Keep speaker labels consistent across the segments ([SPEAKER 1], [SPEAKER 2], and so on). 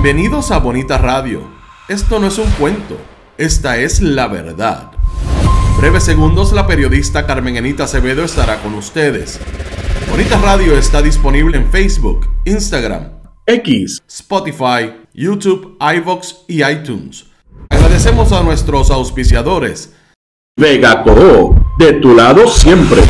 [SPEAKER 1] Bienvenidos a Bonita Radio. Esto no es un cuento, esta es la verdad. Breves segundos, la periodista Carmen Enita Acevedo estará con ustedes. Bonita Radio está disponible en Facebook, Instagram, X, Spotify, YouTube, iVoox y iTunes. Agradecemos a nuestros auspiciadores.
[SPEAKER 2] Vega Coro, de tu lado siempre.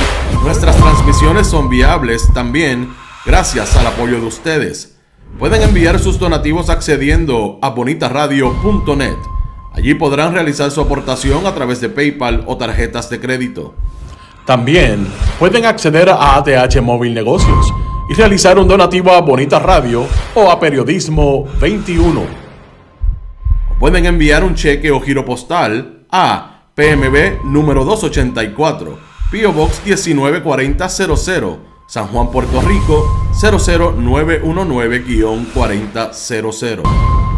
[SPEAKER 1] Nuestras transmisiones son viables también gracias al apoyo de ustedes. Pueden enviar sus donativos accediendo a bonitaradio.net. Allí podrán realizar su aportación a través de PayPal o tarjetas de crédito.
[SPEAKER 2] También pueden acceder a ATH Móvil Negocios y realizar un donativo a Bonita Radio o a Periodismo 21.
[SPEAKER 1] O pueden enviar un cheque o giro postal a PMB número 284, P.O. Box 194000, San Juan, Puerto Rico 00919-4000.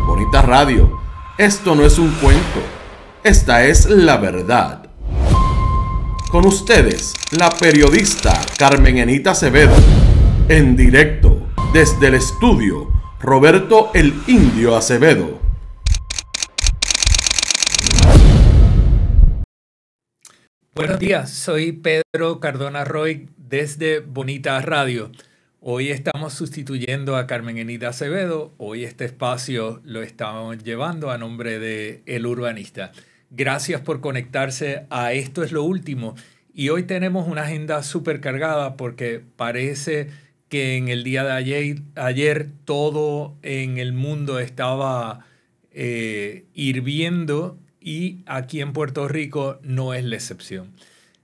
[SPEAKER 1] Bonita Radio. Esto no es un cuento, esta es la verdad. Con ustedes, la periodista Carmen Enita Acevedo, en directo desde el estudio Roberto el Indio Acevedo.
[SPEAKER 3] Buenos días, soy Pedro Cardona Roy desde Bonita Radio. Hoy estamos sustituyendo a Carmen Enita Acevedo. Hoy este espacio lo estamos llevando a nombre de El Urbanista. Gracias por conectarse a Esto es lo Último. Y hoy tenemos una agenda súper cargada porque parece que en el día de ayer todo en el mundo estaba hirviendo y aquí en Puerto Rico no es la excepción.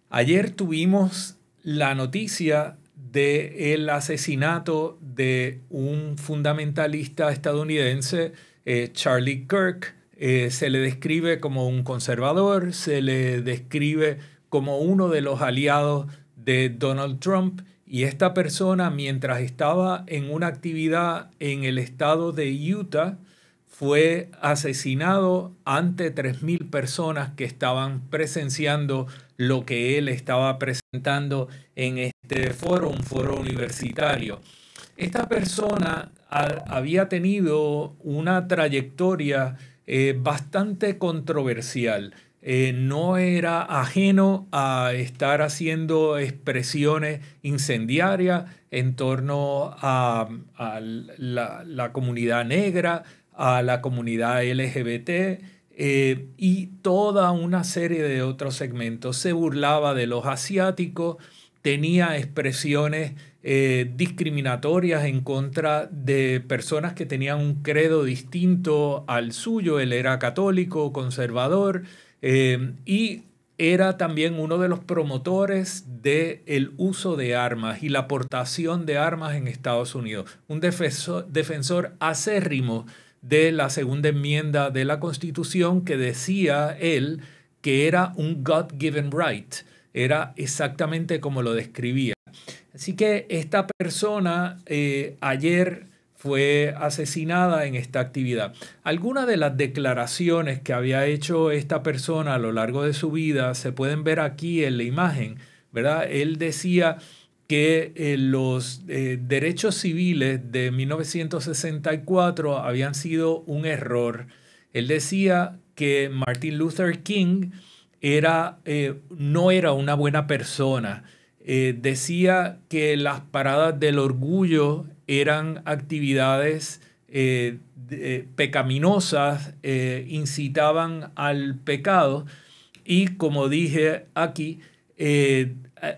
[SPEAKER 3] Ayer tuvimos la noticia del asesinato de un fundamentalista estadounidense, Charlie Kirk. Se le describe como un conservador, se le describe como uno de los aliados de Donald Trump. Y esta persona, mientras estaba en una actividad en el estado de Utah, fue asesinado ante 3,000 personas que estaban presenciando lo que él estaba presentando en este foro, un foro universitario. Esta persona había tenido una trayectoria bastante controversial. No era ajeno a estar haciendo expresiones incendiarias en torno a la comunidad negra, a la comunidad LGBT y toda una serie de otros segmentos. Se burlaba de los asiáticos, tenía expresiones discriminatorias en contra de personas que tenían un credo distinto al suyo. Él era católico, conservador y era también uno de los promotores del uso de armas y la aportación de armas en Estados Unidos. Un defensor acérrimo de la segunda enmienda de la Constitución que decía él que era un God-given right. Era exactamente como lo describía. Así que esta persona ayer fue asesinada en esta actividad. Algunas de las declaraciones que había hecho esta persona a lo largo de su vida se pueden ver aquí en la imagen, ¿verdad? Él decía que los derechos civiles de 1964 habían sido un error. Él decía que Martin Luther King no era una buena persona. Decía que las paradas del orgullo eran actividades pecaminosas, incitaban al pecado y, como dije aquí,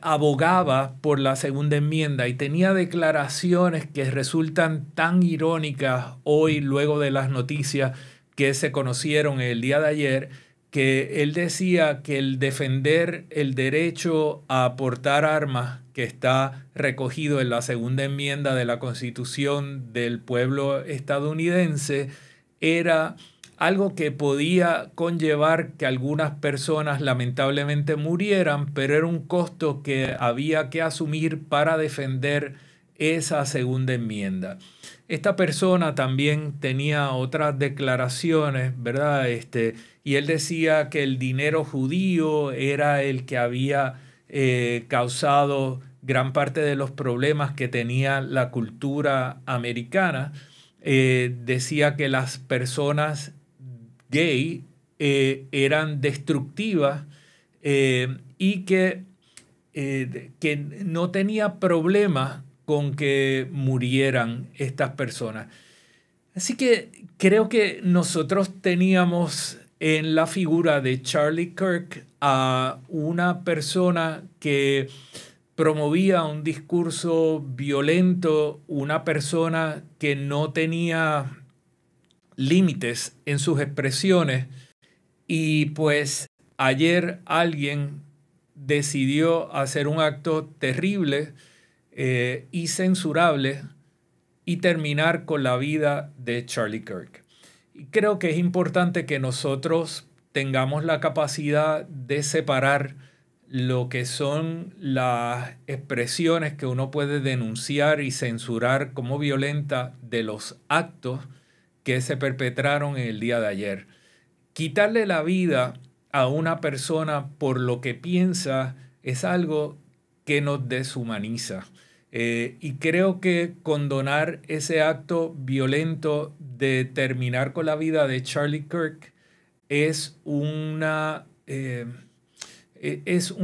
[SPEAKER 3] abogaba por la segunda enmienda y tenía declaraciones que resultan tan irónicas hoy luego de las noticias que se conocieron el día de ayer, que él decía que el defender el derecho a portar armas que está recogido en la segunda enmienda de la Constitución del pueblo estadounidense era algo que podía conllevar que algunas personas lamentablemente murieran, pero era un costo que había que asumir para defender esa segunda enmienda. Esta persona también tenía otras declaraciones, ¿verdad? Y él decía que el dinero judío era el que había causado gran parte de los problemas que tenía la cultura americana. decía que las personas gay eran destructivas y que no tenía problema con que murieran estas personas. Así que creo que nosotros teníamos en la figura de Charlie Kirk a una persona que promovía un discurso violento, una persona que no tenía límites en sus expresiones, y pues ayer alguien decidió hacer un acto terrible y censurable y terminar con la vida de Charlie Kirk. Y creo que es importante que nosotros tengamos la capacidad de separar lo que son las expresiones que uno puede denunciar y censurar como violenta de los actos que se perpetraron en el día de ayer. Quitarle la vida a una persona por lo que piensa es algo que nos deshumaniza. Y creo que condonar ese acto violento de terminar con la vida de Charlie Kirk es un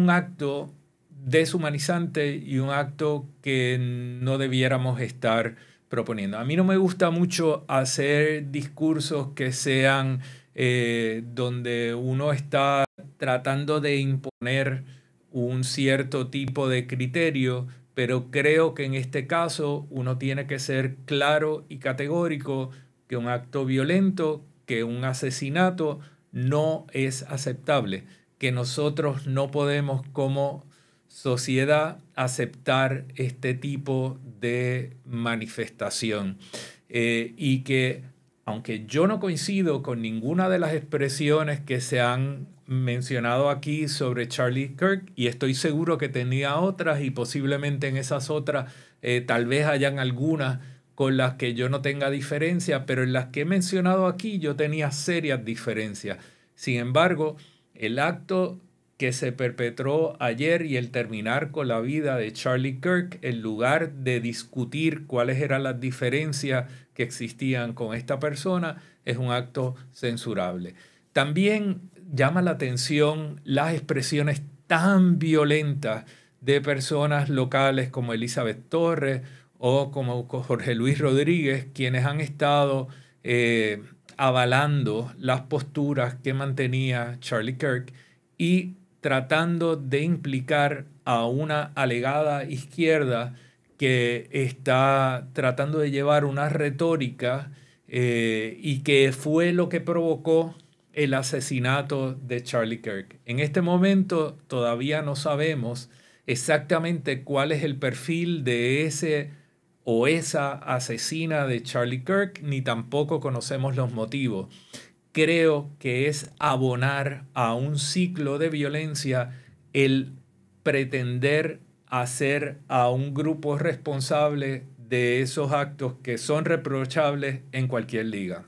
[SPEAKER 3] acto deshumanizante y un acto que no debiéramos estar proponiendo. A mí no me gusta mucho hacer discursos que sean donde uno está tratando de imponer un cierto tipo de criterio, pero creo que en este caso uno tiene que ser claro y categórico que un acto violento, que un asesinato no es aceptable, que nosotros no podemos como sociedad aceptar este tipo de manifestación y que aunque yo no coincido con ninguna de las expresiones que se han mencionado aquí sobre Charlie Kirk, y estoy seguro que tenía otras y posiblemente en esas otras tal vez hayan algunas con las que yo no tenga diferencia, pero en las que he mencionado aquí yo tenía serias diferencias. Sin embargo, el acto que se perpetró ayer y el terminar con la vida de Charlie Kirk, en lugar de discutir cuáles eran las diferencias que existían con esta persona, es un acto censurable. También llama la atención las expresiones tan violentas de personas locales como Elizabeth Torres o como Jorge Luis Rodríguez, quienes han estado avalando las posturas que mantenía Charlie Kirk y tratando de implicar a una alegada izquierda que está tratando de llevar una retórica y que fue lo que provocó el asesinato de Charlie Kirk. En este momento todavía no sabemos exactamente cuál es el perfil de ese o esa asesina de Charlie Kirk, ni tampoco conocemos los motivos. Creo que es abonar a un ciclo de violencia el pretender hacer a un grupo responsable de esos actos que son reprochables en cualquier liga.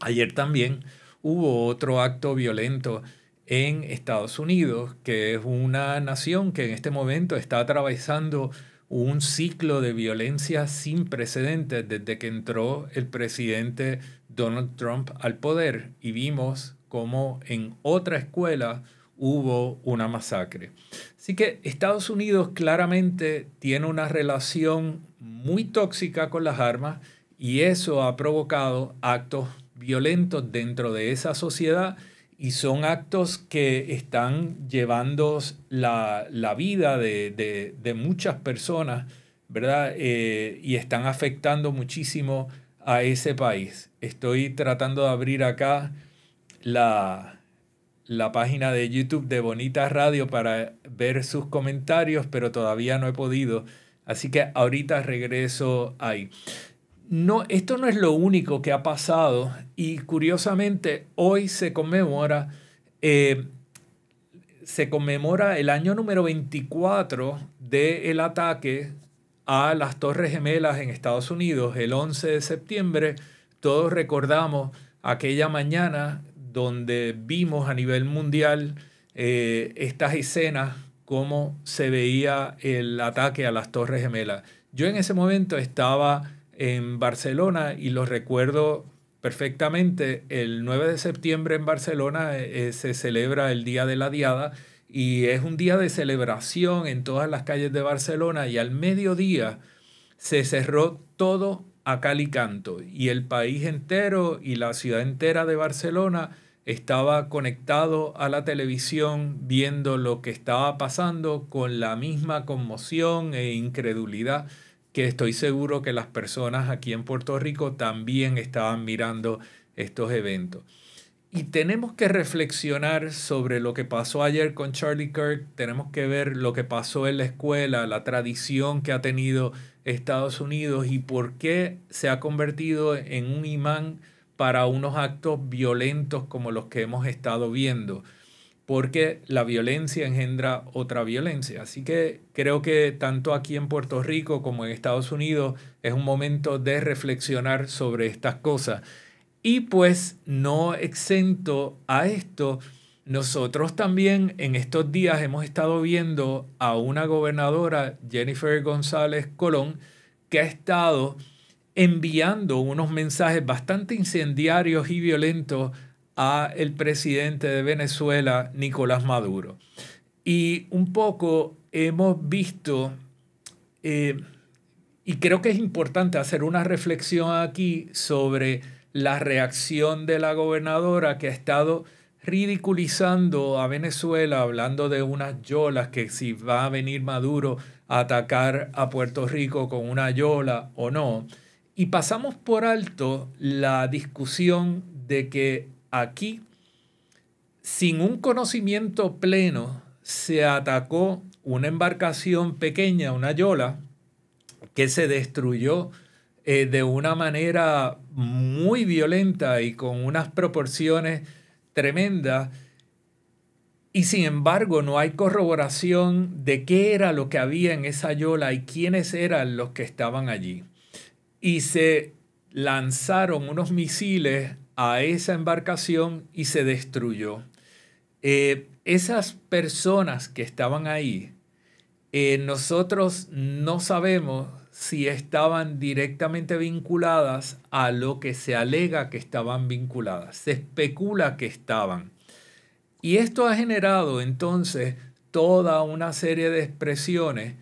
[SPEAKER 3] Ayer también hubo otro acto violento en Estados Unidos, que es una nación que en este momento está atravesando un ciclo de violencia sin precedentes desde que entró el presidente Donald Trump al poder, y vimos cómo en otra escuela hubo una masacre. Así que Estados Unidos claramente tiene una relación muy tóxica con las armas y eso ha provocado actos violentos dentro de esa sociedad, y son actos que están llevando la vida de muchas personas, ¿verdad? Y están afectando muchísimo a ese país. Estoy tratando de abrir acá la página de YouTube de Bonita Radio para ver sus comentarios, pero todavía no he podido. Así que ahorita regreso ahí. No, esto no es lo único que ha pasado, y curiosamente hoy se conmemora el año número 24 del ataque a las Torres Gemelas en Estados Unidos, el 11 de septiembre. Todos recordamos aquella mañana donde vimos a nivel mundial estas escenas, cómo se veía el ataque a las Torres Gemelas. Yo en ese momento estaba en Barcelona y lo recuerdo perfectamente. El 9 de septiembre en Barcelona se celebra el Día de la Diada y es un día de celebración en todas las calles de Barcelona y al mediodía se cerró todo a cal y canto y el país entero y la ciudad entera de Barcelona estaba conectado a la televisión viendo lo que estaba pasando con la misma conmoción e incredulidad que estoy seguro que las personas aquí en Puerto Rico también estaban mirando estos eventos. Y tenemos que reflexionar sobre lo que pasó ayer con Charlie Kirk, tenemos que ver lo que pasó en la escuela, la tradición que ha tenido Estados Unidos y por qué se ha convertido en un imán para unos actos violentos como los que hemos estado viendo, porque la violencia engendra otra violencia. Así que creo que tanto aquí en Puerto Rico como en Estados Unidos es un momento de reflexionar sobre estas cosas. Y pues no exento a esto, nosotros también en estos días hemos estado viendo a una gobernadora, Jennifer González Colón, que ha estado enviando unos mensajes bastante incendiarios y violentos a el presidente de Venezuela, Nicolás Maduro. Y un poco hemos visto, y creo que es importante hacer una reflexión aquí sobre la reacción de la gobernadora que ha estado ridiculizando a Venezuela, hablando de unas yolas, que si va a venir Maduro a atacar a Puerto Rico con una yola o no. Y pasamos por alto la discusión de que aquí, sin un conocimiento pleno, se atacó una embarcación pequeña, una yola, que se destruyó de una manera muy violenta y con unas proporciones tremendas. Y sin embargo, no hay corroboración de qué era lo que había en esa yola y quiénes eran los que estaban allí. Y se lanzaron unos misiles a esa embarcación y se destruyó. Esas personas que estaban ahí, nosotros no sabemos si estaban directamente vinculadas a lo que se alega que estaban vinculadas. Se especula que estaban. Y esto ha generado entonces toda una serie de expresiones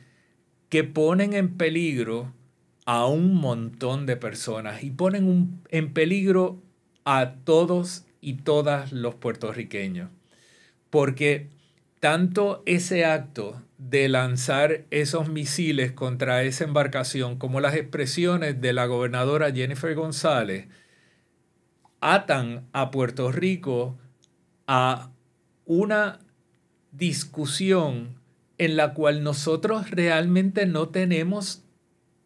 [SPEAKER 3] que ponen en peligro a un montón de personas y ponen en peligro a todos y todas los puertorriqueños. Porque tanto ese acto de lanzar esos misiles contra esa embarcación como las expresiones de la gobernadora Jennifer González atan a Puerto Rico a una discusión en la cual nosotros realmente no tenemos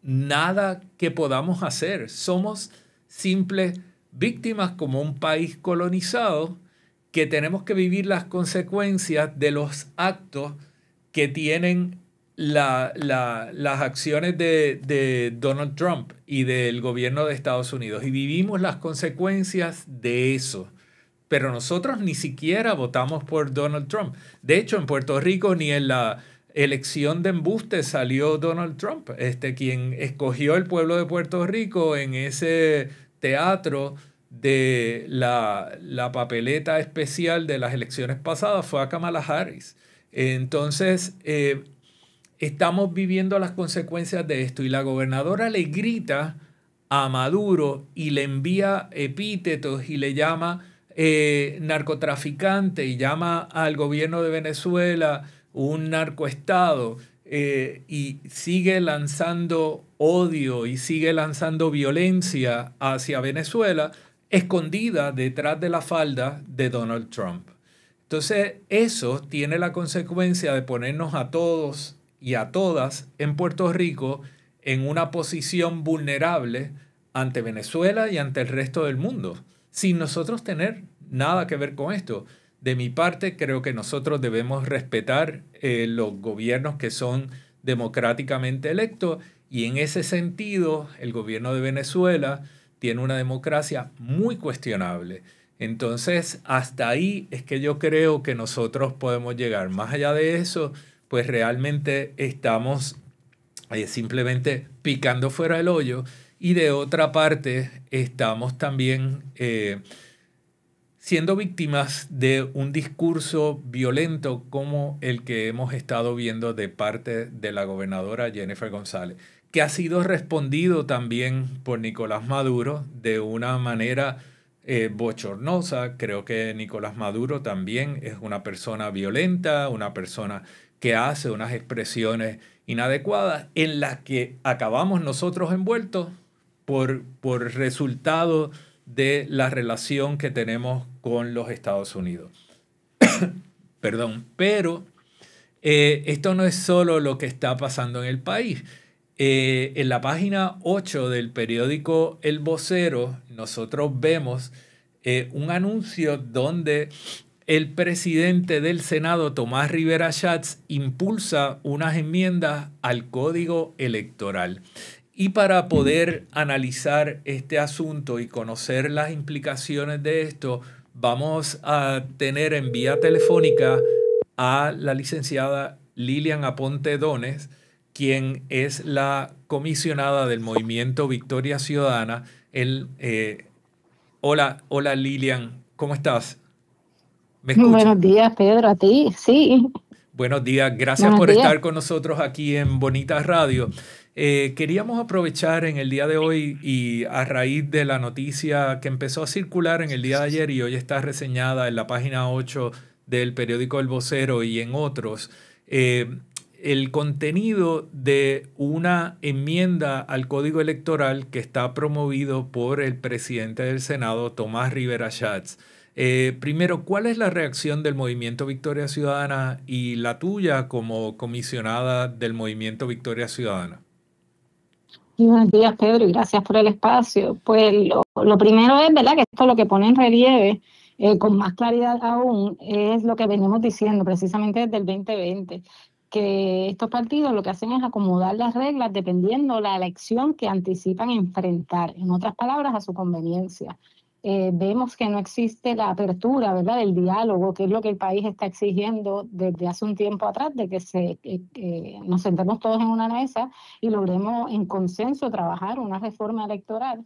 [SPEAKER 3] nada que podamos hacer. Somos simples víctimas como un país colonizado que tenemos que vivir las consecuencias de los actos que tienen las acciones de Donald Trump y del gobierno de Estados Unidos. Y vivimos las consecuencias de eso. Pero nosotros ni siquiera votamos por Donald Trump. De hecho, en Puerto Rico ni en la elección de embuste salió Donald Trump. Quien escogió el pueblo de Puerto Rico en ese teatro de la papeleta especial de las elecciones pasadas fue a Kamala Harris. Entonces, estamos viviendo las consecuencias de esto y la gobernadora le grita a Maduro y le envía epítetos y le llama narcotraficante y llama al gobierno de Venezuela un narcoestado y sigue lanzando odio y sigue lanzando violencia hacia Venezuela escondida detrás de la falda de Donald Trump. Entonces, eso tiene la consecuencia de ponernos a todos y a todas en Puerto Rico en una posición vulnerable ante Venezuela y ante el resto del mundo, sin nosotros tener nada que ver con esto. De mi parte, creo que nosotros debemos respetar los gobiernos que son democráticamente electos y en ese sentido, el gobierno de Venezuela tiene una democracia muy cuestionable. Entonces, hasta ahí es que yo creo que nosotros podemos llegar. Más allá de eso, pues realmente estamos simplemente picando fuera del hoyo y de otra parte estamos también siendo víctimas de un discurso violento como el que hemos estado viendo de parte de la gobernadora Jennifer González, que ha sido respondido también por Nicolás Maduro de una manera bochornosa. Creo que Nicolás Maduro también es una persona violenta, una persona que hace unas expresiones inadecuadas en las que acabamos nosotros envueltos por resultado de la relación que tenemos con los Estados Unidos. Perdón, pero esto no es solo lo que está pasando en el país. En la página 8 del periódico El Vocero, nosotros vemos un anuncio donde el presidente del Senado, Tomás Rivera Schatz, impulsa unas enmiendas al Código Electoral. Y para poder analizar este asunto y conocer las implicaciones de esto, vamos a tener en vía telefónica a la licenciada Lilian Aponte Dones, quien es la comisionada del Movimiento Victoria Ciudadana. Hola Lilian, ¿cómo estás? ¿Me escuchas?
[SPEAKER 4] Buenos días, Pedro, a ti, sí.
[SPEAKER 3] Buenos días, gracias por estar con nosotros aquí en Bonita Radio. Queríamos aprovechar en el día de hoy y a raíz de la noticia que empezó a circular en el día de ayer y hoy está reseñada en la página 8 del periódico El Vocero y en otros, el contenido de una enmienda al Código Electoral que está promovido por el presidente del Senado, Tomás Rivera Schatz. Primero, ¿cuál es la reacción del Movimiento Victoria Ciudadana y la tuya como comisionada del Movimiento Victoria Ciudadana?
[SPEAKER 4] Buenos días, Pedro, y gracias por el espacio. Pues lo primero es, ¿verdad?, que esto lo que pone en relieve con más claridad aún es lo que venimos diciendo precisamente desde el 2020, que estos partidos lo que hacen es acomodar las reglas dependiendo la elección que anticipan enfrentar, en otras palabras, a su conveniencia. Vemos que no existe la apertura, ¿verdad?, del diálogo, que es lo que el país está exigiendo desde hace un tiempo atrás, de que nos sentemos todos en una mesa y logremos en consenso trabajar una reforma electoral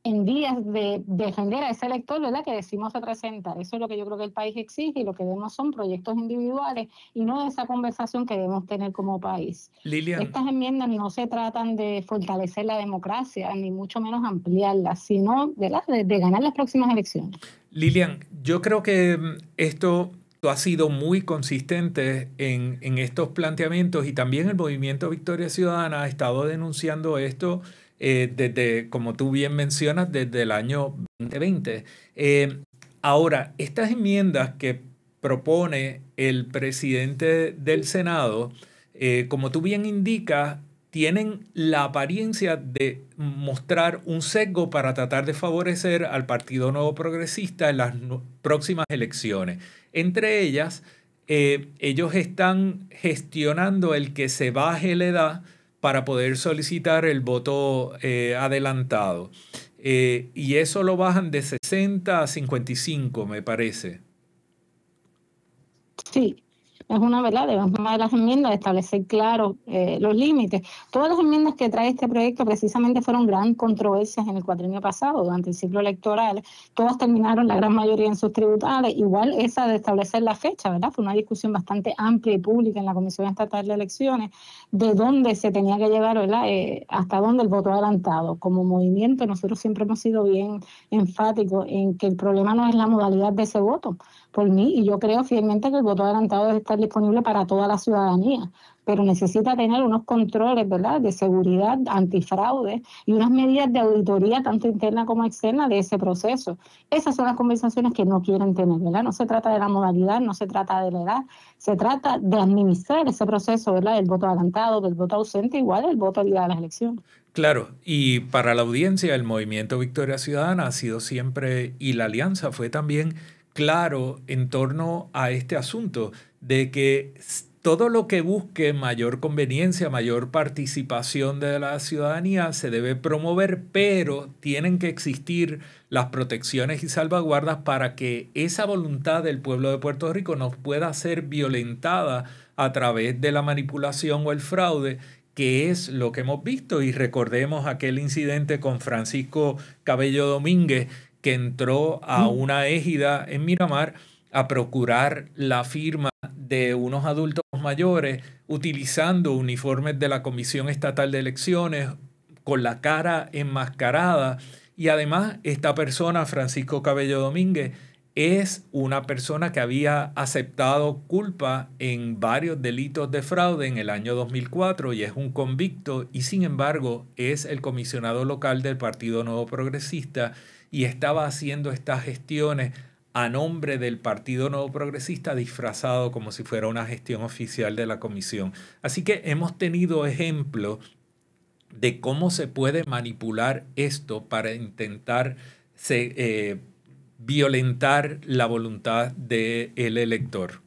[SPEAKER 4] en días de defender a ese elector, ¿verdad?, que decimos representar. Eso es lo que yo creo que el país exige y lo que vemos son proyectos individuales y no esa conversación que debemos tener como país.
[SPEAKER 3] Lilian,
[SPEAKER 4] estas enmiendas no se tratan de fortalecer la democracia, ni mucho menos ampliarla, sino de ganar las próximas elecciones.
[SPEAKER 3] Lilian, yo creo que esto ha sido muy consistente en estos planteamientos y también el Movimiento Victoria Ciudadana ha estado denunciando esto desde, como tú bien mencionas, desde el año 2020. Ahora, estas enmiendas que propone el presidente del Senado, como tú bien indicas, tienen la apariencia de mostrar un sesgo para tratar de favorecer al Partido Nuevo Progresista en las próximas elecciones. Entre ellas, ellos están gestionando el que se baje la edad para poder solicitar el voto adelantado. Y eso lo bajan de 60 a 55, me parece.
[SPEAKER 4] Sí, es una verdad, de una de las enmiendas de establecer claro los límites. Todas las enmiendas que trae este proyecto precisamente fueron gran controversias en el cuatrienio pasado, durante el ciclo electoral. Todas terminaron, la gran mayoría, en sus tribunales. Igual esa de establecer la fecha, ¿verdad? Fue una discusión bastante amplia y pública en la Comisión Estatal de Elecciones, de dónde se tenía que llegar, ¿verdad? Hasta dónde el voto adelantado. Como movimiento, nosotros siempre hemos sido bien enfáticos en que el problema no es la modalidad de ese voto. Por mí, y yo creo fielmente que el voto adelantado debe estar disponible para toda la ciudadanía, pero necesita tener unos controles, ¿verdad?, de seguridad, antifraude y unas medidas de auditoría tanto interna como externa de ese proceso. Esas son las conversaciones que no quieren tener, ¿verdad? No se trata de la modalidad, no se trata de la edad, se trata de administrar ese proceso, ¿verdad?, del voto adelantado, del voto ausente, igual el voto al día de las elecciones.
[SPEAKER 3] Claro, y para la audiencia, el Movimiento Victoria Ciudadana ha sido siempre, y la Alianza fue también claro en torno a este asunto de que todo lo que busque mayor conveniencia, mayor participación de la ciudadanía se debe promover, pero tienen que existir las protecciones y salvaguardas para que esa voluntad del pueblo de Puerto Rico no pueda ser violentada a través de la manipulación o el fraude qué es lo que hemos visto. Y recordemos aquel incidente con Francisco Cabello Domínguez, que entró a una égida en Miramar a procurar la firma de unos adultos mayores utilizando uniformes de la Comisión Estatal de Elecciones, con la cara enmascarada. Y además esta persona, Francisco Cabello Domínguez, es una persona que había aceptado culpa en varios delitos de fraude en el año 2004 y es un convicto, y sin embargo es el comisionado local del Partido Nuevo Progresista y estaba haciendo estas gestiones a nombre del Partido Nuevo Progresista, disfrazado como si fuera una gestión oficial de la comisión. Así que hemos tenido ejemplos de cómo se puede manipular esto para intentar violentar la voluntad del elector.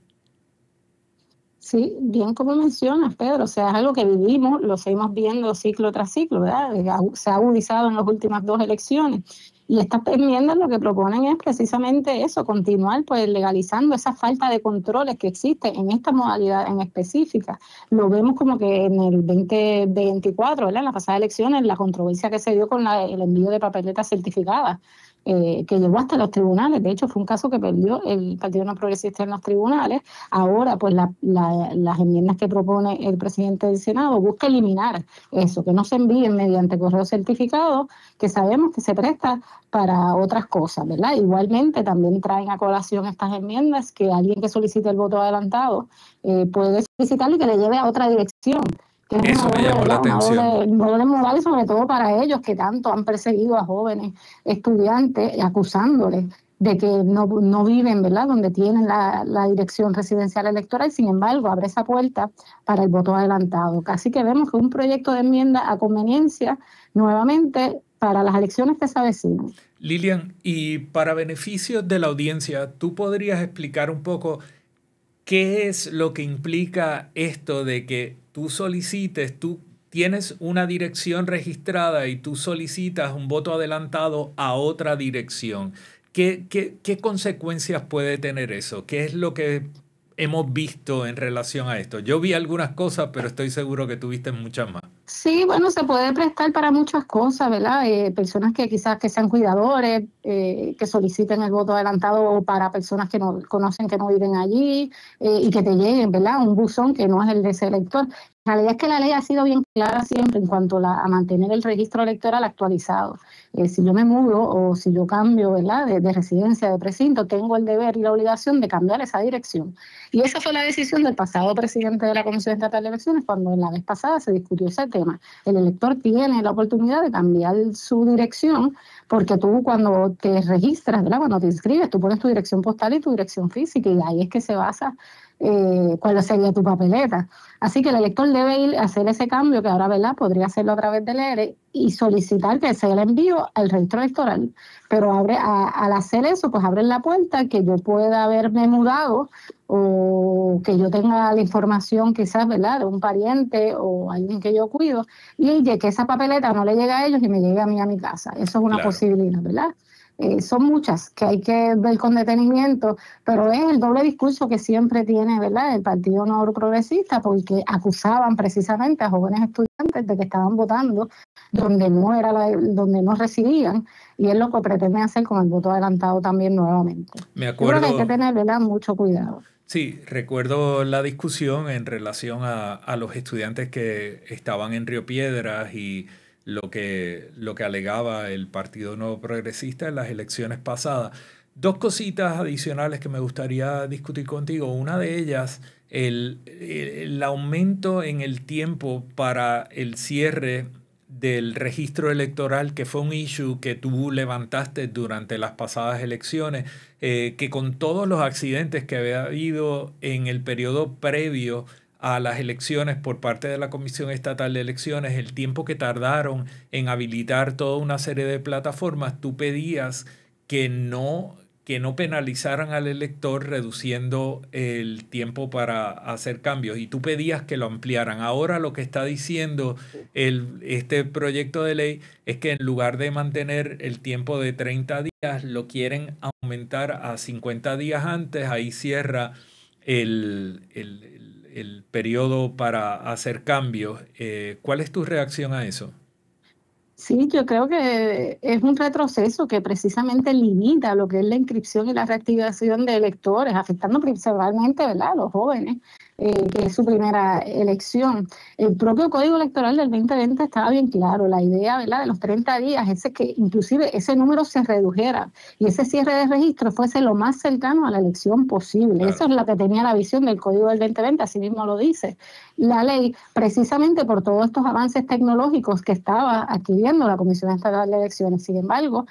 [SPEAKER 4] Sí, bien como mencionas, Pedro, o sea, es algo que vivimos, lo seguimos viendo ciclo tras ciclo, ¿verdad? Se ha agudizado en las últimas 2 elecciones. Y estas enmiendas lo que proponen es precisamente eso, continuar pues legalizando esa falta de controles que existe en esta modalidad en específica. Lo vemos como que en el 2024, ¿verdad? En las pasadas elecciones, la controversia que se dio con el envío de papeletas certificadas, que llegó hasta los tribunales. De hecho, fue un caso que perdió el Partido No Progresista en los tribunales. Ahora, pues las enmiendas que propone el presidente del Senado busca eliminar eso, que no se envíen mediante correo certificado, que sabemos que se presta para otras cosas, ¿verdad? Igualmente también traen a colación estas enmiendas que alguien que solicite el voto adelantado puede solicitarlo y que le lleve a otra dirección. Que
[SPEAKER 3] eso me llamó la atención.
[SPEAKER 4] Una doble moral, y sobre todo para ellos que tanto han perseguido a jóvenes estudiantes acusándoles de que no viven, ¿verdad?, donde tienen la dirección residencial electoral. Sin embargo, abre esa puerta para el voto adelantado. Casi que vemos que un proyecto de enmienda a conveniencia nuevamente para las elecciones que se avecinan.
[SPEAKER 3] Lilian, y para beneficio de la audiencia, ¿tú podrías explicar un poco qué es lo que implica esto de que tú tienes una dirección registrada y tú solicitas un voto adelantado a otra dirección? ¿Qué consecuencias puede tener eso? ¿Qué es lo que hemos visto en relación a esto? Yo vi algunas cosas, pero estoy seguro que tú viste muchas más.
[SPEAKER 4] Sí, bueno, se puede prestar para muchas cosas, ¿verdad? Personas que quizás que sean cuidadores, que soliciten el voto adelantado, o para personas que no conocen, que no viven allí, y que te lleguen, ¿verdad? Un buzón que no es el de ese elector. La realidad es que la ley ha sido bien clara siempre en cuanto a mantener el registro electoral actualizado. Si yo me mudo o si yo cambio, ¿verdad?, de residencia, de precinto, tengo el deber y la obligación de cambiar esa dirección. Y esa fue la decisión del pasado presidente de la Comisión Estatal de Elecciones cuando en la vez pasada se discutió ese tema. El elector tiene la oportunidad de cambiar su dirección porque tú cuando te registras, ¿verdad?, cuando te inscribes, tú pones tu dirección postal y tu dirección física, y ahí es que se basa cuál sería tu papeleta. Así que el elector debe ir a hacer ese cambio, que ahora, ¿verdad?, podría hacerlo a través del ERE y solicitar que sea el envío al registro electoral. Pero al hacer eso, pues abren la puerta que yo pueda haberme mudado o que yo tenga la información quizás, ¿verdad?, de un pariente o alguien que yo cuido, y que esa papeleta no le llegue a ellos y me llegue a mí a mi casa. Eso es una posibilidad, ¿verdad? Son muchas que hay que ver con detenimiento, pero es el doble discurso que siempre tiene, ¿verdad?, el Partido Nuevo Progresista, porque acusaban precisamente a jóvenes estudiantes de que estaban votando donde no residían, y es lo que pretenden hacer con el voto adelantado también nuevamente.
[SPEAKER 3] Me acuerdo,
[SPEAKER 4] yo creo que hay que tener, ¿verdad?, mucho cuidado.
[SPEAKER 3] Sí, recuerdo la discusión en relación a los estudiantes que estaban en Río Piedras y lo que alegaba el Partido Nuevo Progresista en las elecciones pasadas. 2 cositas adicionales que me gustaría discutir contigo. Una de ellas, el aumento en el tiempo para el cierre del registro electoral, que fue un issue que tú levantaste durante las pasadas elecciones, que con todos los accidentes que había habido en el periodo previo a las elecciones por parte de la Comisión Estatal de Elecciones, el tiempo que tardaron en habilitar toda una serie de plataformas, tú pedías que no penalizaran al elector reduciendo el tiempo para hacer cambios, y tú pedías que lo ampliaran. Ahora lo que está diciendo este proyecto de ley es que en lugar de mantener el tiempo de 30 días, lo quieren aumentar a 50 días antes. Ahí cierra el periodo para hacer cambios. ¿Cuál es tu reacción a eso?
[SPEAKER 4] Sí, yo creo que es un retroceso que precisamente limita lo que es la inscripción y la reactivación de electores, afectando principalmente, ¿verdad?, a los jóvenes, que es su primera elección. El propio Código Electoral del 2020 estaba bien claro, la idea, ¿verdad?, de los 30 días, es que inclusive ese número se redujera y ese cierre de registro fuese lo más cercano a la elección posible.
[SPEAKER 3] Claro.
[SPEAKER 4] Eso es lo que tenía la visión del Código del 2020, así mismo lo dice la ley, precisamente por todos estos avances tecnológicos que estaba adquiriendo la Comisión Estatal de Elecciones. Sin embargo,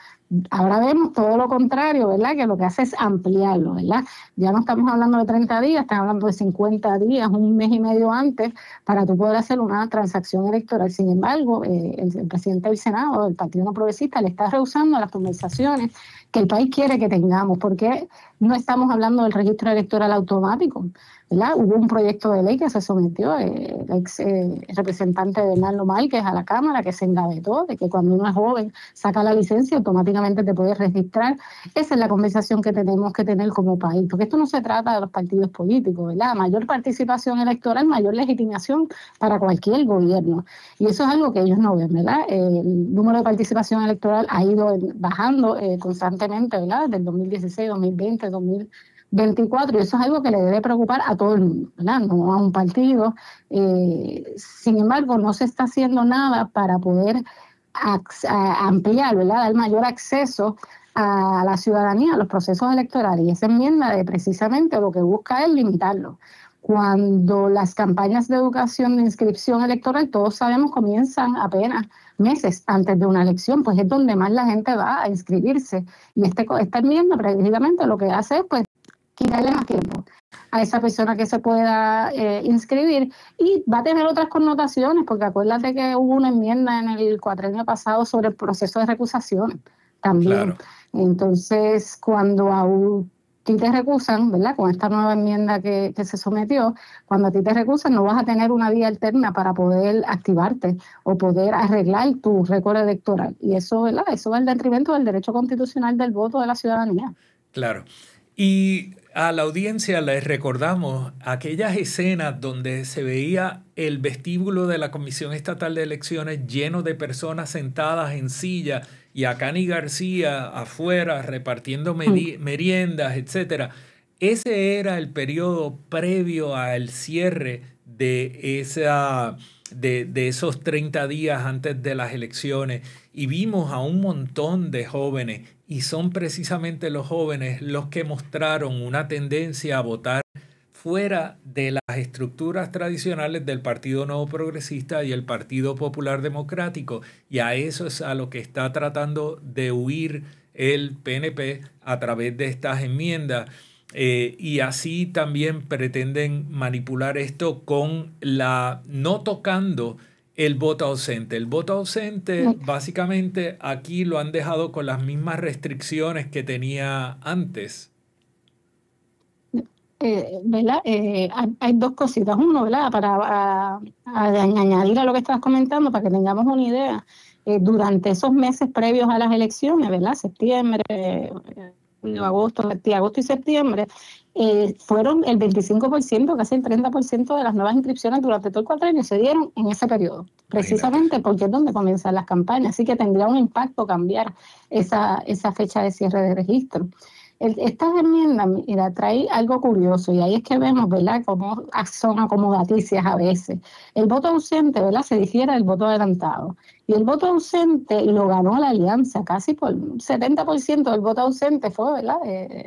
[SPEAKER 4] ahora vemos todo lo contrario, ¿verdad?, que lo que hace es ampliarlo, ¿verdad? Ya no estamos hablando de 30 días, estamos hablando de 50 días, un mes y medio antes, para tú poder hacer una transacción electoral. Sin embargo, el presidente del Senado, del Partido No Progresista, le está rehusando las conversaciones que el país quiere que tengamos, porque no estamos hablando del registro electoral automático, ¿verdad? Hubo un proyecto de ley que se sometió, el ex representante Bernardo Márquez a la Cámara, que se engavetó, de que cuando uno es joven saca la licencia automáticamente te puedes registrar. Esa es la conversación que tenemos que tener como país, porque esto no se trata de los partidos políticos, ¿verdad? Mayor participación electoral, mayor legitimación para cualquier gobierno, y eso es algo que ellos no ven, ¿verdad? El número de participación electoral ha ido bajando constantemente, ¿verdad?, desde el 2016, 2020, 2024, y eso es algo que le debe preocupar a todo el mundo, ¿verdad?, no a un partido. Sin embargo, no se está haciendo nada para poder ampliar, ¿verdad?, dar mayor acceso a la ciudadanía a los procesos electorales, y esa enmienda precisamente lo que busca es limitarlo. Cuando las campañas de educación de inscripción electoral, todos sabemos, comienzan apenas meses antes de una elección, pues es donde más la gente va a inscribirse, y esta enmienda precisamente lo que hace es pues quitarle más tiempo a esa persona que se pueda inscribir, y va a tener otras connotaciones, porque acuérdate que hubo una enmienda en el cuatrenio pasado sobre el proceso de recusación también. Claro. Entonces, cuando a ti te recusan, ¿verdad?, con esta nueva enmienda que se sometió, cuando a ti te recusan no vas a tener una vía alterna para poder activarte o poder arreglar tu récord electoral, y eso, ¿verdad?, eso va en detrimento del derecho constitucional del voto de la ciudadanía.
[SPEAKER 3] Claro. Y a la audiencia les recordamos aquellas escenas donde se veía el vestíbulo de la Comisión Estatal de Elecciones lleno de personas sentadas en sillas y a Cani García afuera repartiendo meriendas, etc. Ese era el periodo previo al cierre de esos 30 días antes de las elecciones, y vimos a un montón de jóvenes, y son precisamente los jóvenes los que mostraron una tendencia a votar fuera de las estructuras tradicionales del Partido Nuevo Progresista y el Partido Popular Democrático, y a eso es a lo que está tratando de huir el PNP a través de estas enmiendas. Y así también pretenden manipular esto con no tocando el voto ausente. El voto ausente, básicamente, aquí lo han dejado con las mismas restricciones que tenía antes.
[SPEAKER 4] ¿Verdad? Hay dos cositas. Uno, ¿verdad?, para añadir a lo que estabas comentando, para que tengamos una idea. Durante esos meses previos a las elecciones, ¿verdad?, septiembre, agosto y septiembre, fueron el 25%, casi el 30% de las nuevas inscripciones durante todo el cuatrenio se dieron en ese periodo, precisamente porque es donde comienzan las campañas, así que tendría un impacto cambiar esa fecha de cierre de registro. Estas enmiendas, mira, trae algo curioso, y ahí es que vemos, ¿verdad?, cómo son acomodaticias a veces. El voto ausente, ¿verdad?, se difiere del voto adelantado, y el voto ausente lo ganó la alianza, casi por 70% del voto ausente fue, ¿verdad?,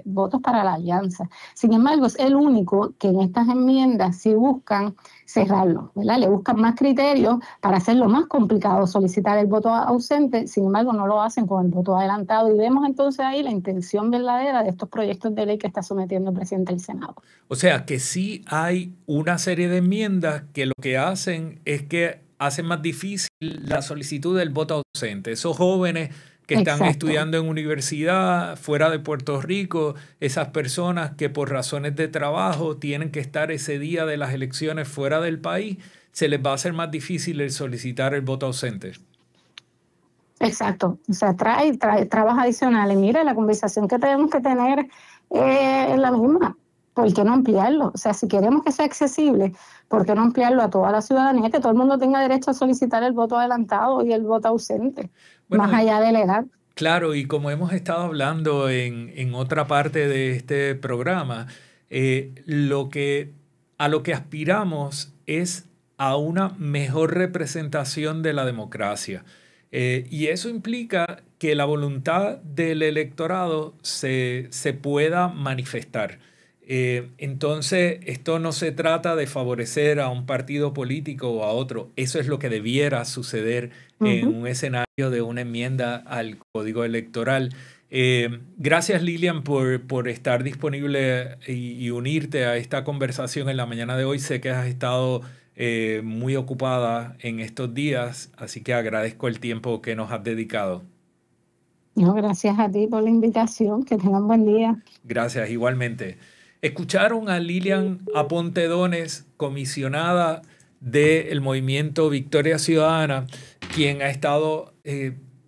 [SPEAKER 4] votos para la alianza. Sin embargo, es el único que en estas enmiendas sí buscan cerrarlo, ¿verdad?, le buscan más criterios para hacerlo más complicado solicitar el voto ausente. Sin embargo, no lo hacen con el voto adelantado, y vemos entonces ahí la intención verdadera de estos proyectos de ley que está sometiendo el presidente del Senado.
[SPEAKER 3] O sea que sí hay una serie de enmiendas que lo que hacen es que hacen más difícil la solicitud del voto ausente. Esos jóvenes que están estudiando en universidad fuera de Puerto Rico, esas personas que por razones de trabajo tienen que estar ese día de las elecciones fuera del país, se les va a hacer más difícil el solicitar el voto ausente.
[SPEAKER 4] Exacto, o sea, trabajo adicional. Y mira, la conversación que tenemos que tener es la misma. ¿por qué no ampliarlo? O sea, si queremos que sea accesible, ¿por qué no ampliarlo a toda la ciudadanía? Que todo el mundo tenga derecho a solicitar el voto adelantado y el voto ausente,
[SPEAKER 3] Bueno,
[SPEAKER 4] más allá de la edad.
[SPEAKER 3] claro, y como hemos estado hablando en otra parte de este programa, a lo que aspiramos es a una mejor representación de la democracia. Y eso implica que la voluntad del electorado se pueda manifestar. Entonces, esto no se trata de favorecer a un partido político o a otro. Eso es lo que debiera suceder en un escenario de una enmienda al Código Electoral. Gracias, Lilian, por estar disponible y unirte a esta conversación en la mañana de hoy. Sé que has estado muy ocupada en estos días, así que agradezco el tiempo que nos has dedicado.
[SPEAKER 4] No, gracias a ti por la invitación. Que tengan buen día.
[SPEAKER 3] Gracias, igualmente. Escucharon a Lilian Aponte Dones, comisionada del movimiento Victoria Ciudadana, quien ha estado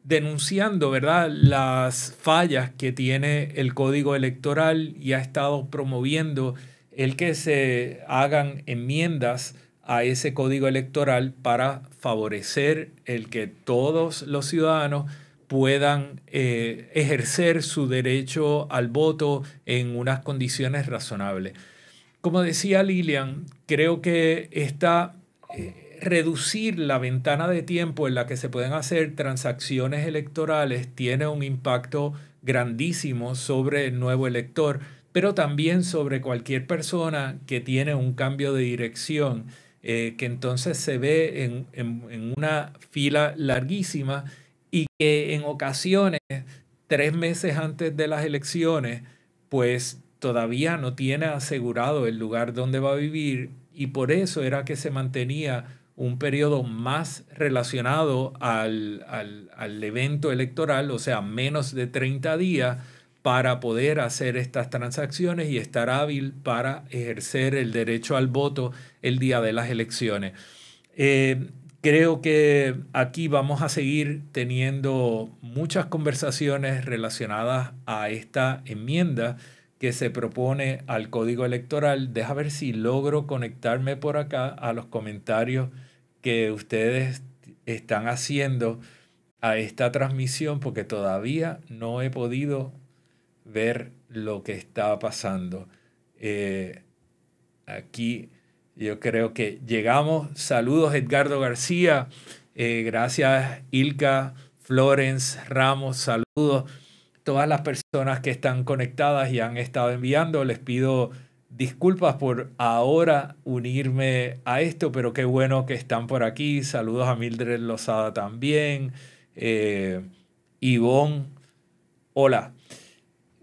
[SPEAKER 3] denunciando, ¿verdad?, las fallas que tiene el Código Electoral y ha estado promoviendo el que se hagan enmiendas a ese Código Electoral para favorecer el que todos los ciudadanos puedan ejercer su derecho al voto en unas condiciones razonables. Como decía Lilian, creo que reducir la ventana de tiempo en la que se pueden hacer transacciones electorales tiene un impacto grandísimo sobre el nuevo elector, pero también sobre cualquier persona que tiene un cambio de dirección, que entonces se ve en una fila larguísima y que en ocasiones, 3 meses antes de las elecciones, pues todavía no tiene asegurado el lugar donde va a vivir, y por eso era que se mantenía un periodo más relacionado al evento electoral, o sea, menos de 30 días, para poder hacer estas transacciones y estar hábil para ejercer el derecho al voto el día de las elecciones. Creo que aquí vamos a seguir teniendo muchas conversaciones relacionadas a esta enmienda que se propone al Código Electoral. Deja ver si logro conectarme por acá a los comentarios que ustedes están haciendo a esta transmisión, porque todavía no he podido ver lo que está pasando. Aquí yo creo que llegamos. Saludos, Edgardo García. Gracias, Ilka, Florence, Ramos. Saludos. Todas las personas que están conectadas y han estado enviando. Les pido disculpas por ahora unirme a esto, pero qué bueno que están por aquí. Saludos a Mildred Lozada también. Ivonne, hola.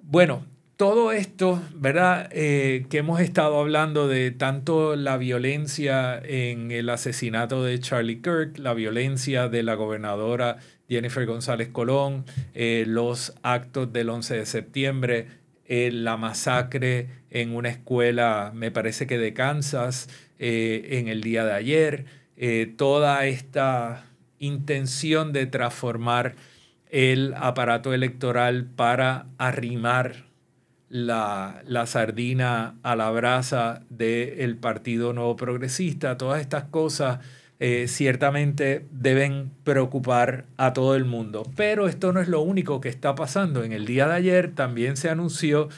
[SPEAKER 3] Bueno, todo esto, ¿verdad?, que hemos estado hablando de tanto la violencia en el asesinato de Charlie Kirk, la violencia de la gobernadora Jennifer González Colón, los actos del 11 de septiembre, la masacre en una escuela, me parece que de Kansas, en el día de ayer, toda esta intención de transformar el aparato electoral para arrimar la sardina a la brasa del Partido Nuevo Progresista. Todas estas cosas ciertamente deben preocupar a todo el mundo. Pero esto no es lo único que está pasando. En el día de ayer también se anunció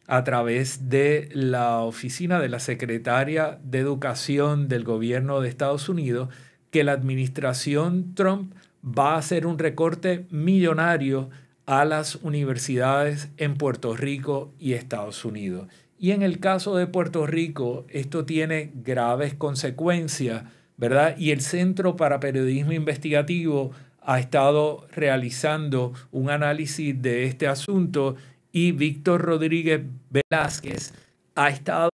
[SPEAKER 3] a través de la oficina de la secretaria de Educación del gobierno de Estados Unidos que la administración Trump va a hacer un recorte millonario a las universidades en Puerto Rico y Estados Unidos. Y en el caso de Puerto Rico, esto tiene graves consecuencias, ¿verdad? Y el Centro para Periodismo Investigativo ha estado realizando un análisis de este asunto y Víctor Rodríguez Velázquez ha estado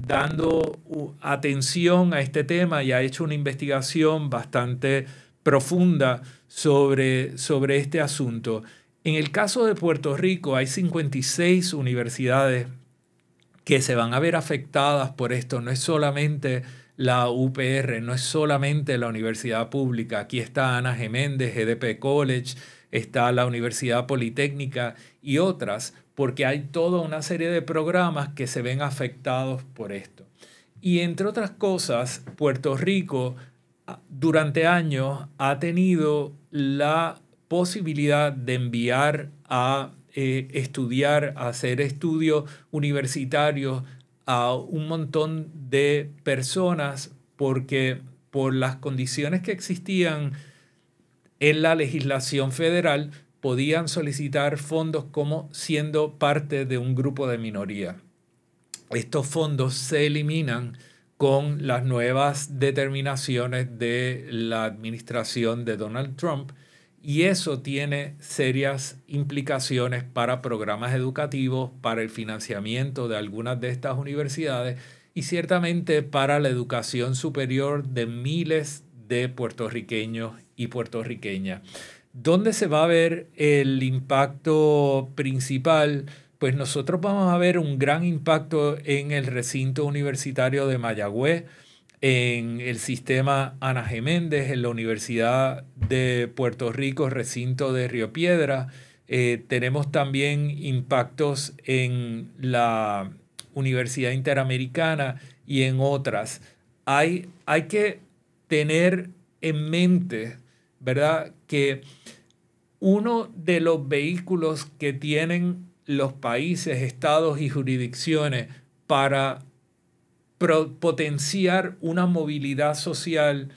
[SPEAKER 3] dando atención a este tema y ha hecho una investigación bastante profunda sobre este asunto. En el caso de Puerto Rico hay 56 universidades que se van a ver afectadas por esto. No es solamente la UPR, no es solamente la universidad pública. Aquí está Ana Geméndez, GDP College, está la Universidad Politécnica y otras, porque hay toda una serie de programas que se ven afectados por esto. Y entre otras cosas, Puerto Rico durante años ha tenido la posibilidad de enviar a estudiar, a hacer estudios universitarios a un montón de personas, porque por las condiciones que existían en la legislación federal podían solicitar fondos como siendo parte de un grupo de minoría. Estos fondos se eliminan con las nuevas determinaciones de la administración de Donald Trump, y eso tiene serias implicaciones para programas educativos, para el financiamiento de algunas de estas universidades y ciertamente para la educación superior de miles de puertorriqueños y puertorriqueñas. ¿Dónde se va a ver el impacto principal? Pues nosotros vamos a ver un gran impacto en el recinto universitario de Mayagüez, en el sistema Ana G. Méndez, en la Universidad de Puerto Rico, recinto de Río Piedras. Tenemos también impactos en la Universidad Interamericana y en otras. Hay que tener en mente, ¿verdad?, que uno de los vehículos que tienen los países, estados y jurisdicciones para potenciar una movilidad social,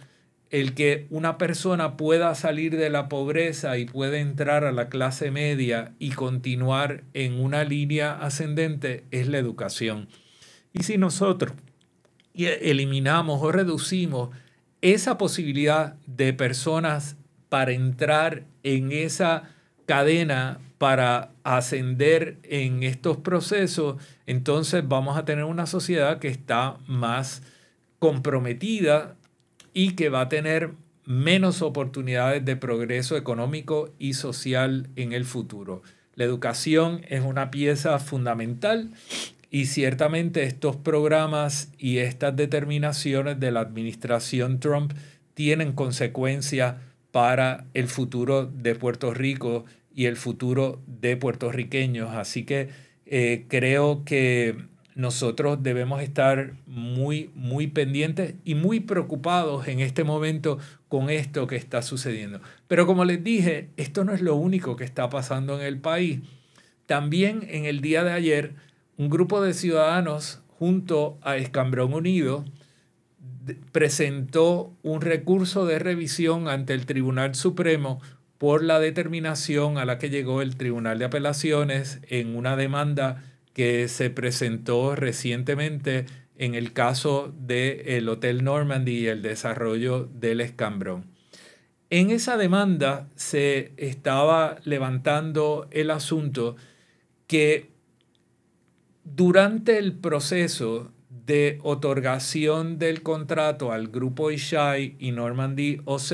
[SPEAKER 3] el que una persona pueda salir de la pobreza y pueda entrar a la clase media y continuar en una línea ascendente, es la educación. Y si nosotros eliminamos o reducimos esa posibilidad de personas para entrar en esa cadena, para ascender en estos procesos, entonces vamos a tener una sociedad que está más comprometida y que va a tener menos oportunidades de progreso económico y social en el futuro. La educación es una pieza fundamental y ciertamente estos programas y estas determinaciones de la administración Trump tienen consecuencias para el futuro de Puerto Rico y el futuro de puertorriqueños. Así que creo que nosotros debemos estar muy, muy pendientes y muy preocupados en este momento con esto que está sucediendo. Pero como les dije, esto no es lo único que está pasando en el país. También en el día de ayer, un grupo de ciudadanos junto a Escambrón Unido presentó un recurso de revisión ante el Tribunal Supremo por la determinación a la que llegó el Tribunal de Apelaciones en una demanda que se presentó recientemente en el caso del Hotel Normandy y el desarrollo del Escambrón. En esa demanda se estaba levantando el asunto que durante el proceso de otorgación del contrato al grupo Ishai y Normandy OZ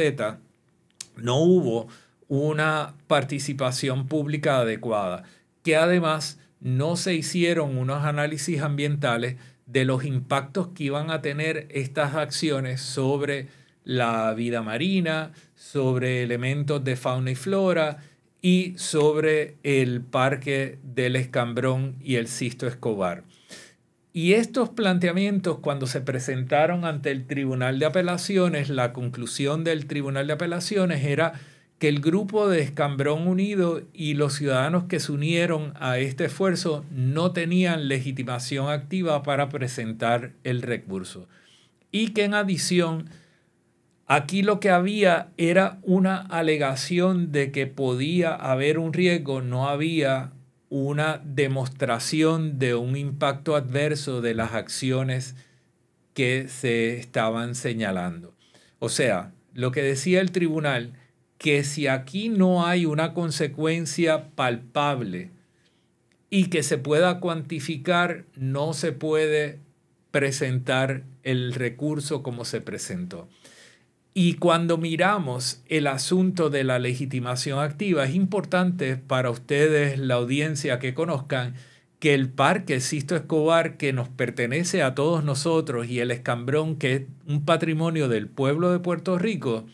[SPEAKER 3] no hubo una participación pública adecuada, que además no se hicieron unos análisis ambientales de los impactos que iban a tener estas acciones sobre la vida marina, sobre elementos de fauna y flora y sobre el Parque del Escambrón y el Sisto Escobar. Y estos planteamientos, cuando se presentaron ante el Tribunal de Apelaciones, la conclusión del Tribunal de Apelaciones era que el grupo de Escambrón Unido y los ciudadanos que se unieron a este esfuerzo no tenían legitimación activa para presentar el recurso. Y que en adición, aquí lo que había era una alegación de que podía haber un riesgo, no había una demostración de un impacto adverso de las acciones que se estaban señalando. O sea, lo que decía el tribunal, que si aquí no hay una consecuencia palpable y que se pueda cuantificar, no se puede presentar el recurso como se presentó. Y cuando miramos el asunto de la legitimación activa, es importante para ustedes, la audiencia, que conozcan que el Parque Sisto Escobar, que nos pertenece a todos nosotros, y el Escambrón, que es un patrimonio del pueblo de Puerto Rico,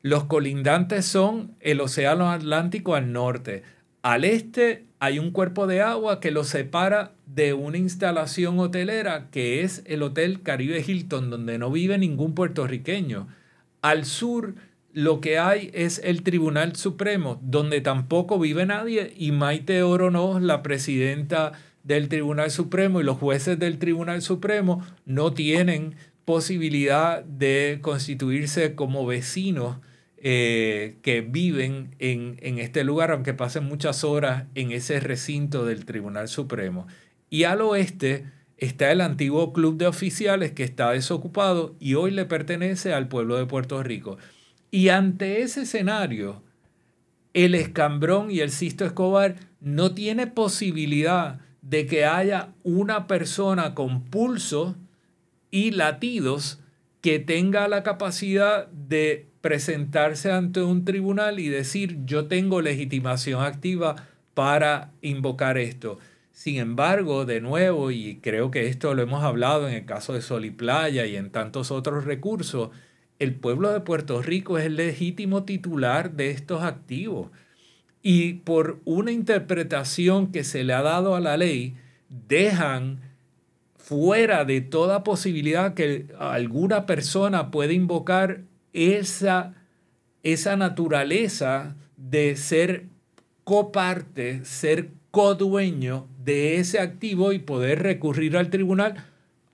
[SPEAKER 3] los colindantes son el Océano Atlántico al norte, Al este hay un cuerpo de agua que lo separa de una instalación hotelera que es el Hotel Caribe Hilton, donde no vive ningún puertorriqueño. Al sur lo que hay es el Tribunal Supremo, donde tampoco vive nadie, y Maite Oronoz, la presidenta del Tribunal Supremo, y los jueces del Tribunal Supremo no tienen posibilidad de constituirse como vecinos que viven en este lugar, aunque pasen muchas horas en ese recinto del Tribunal Supremo. Y al oeste está el antiguo Club de Oficiales, que está desocupado y hoy le pertenece al pueblo de Puerto Rico. Y ante ese escenario, el Escambrón y el Sisto Escobar no tiene posibilidad de que haya una persona con pulso y latidos que tenga la capacidad de presentarse ante un tribunal y decir: yo tengo legitimación activa para invocar esto. Sin embargo, de nuevo, y creo que esto lo hemos hablado en el caso de Sol y Playa y en tantos otros recursos, el pueblo de Puerto Rico es el legítimo titular de estos activos. Y por una interpretación que se le ha dado a la ley, dejan fuera de toda posibilidad que alguna persona pueda invocar esa naturaleza de ser coparte, ser codueño de ese activo y poder recurrir al tribunal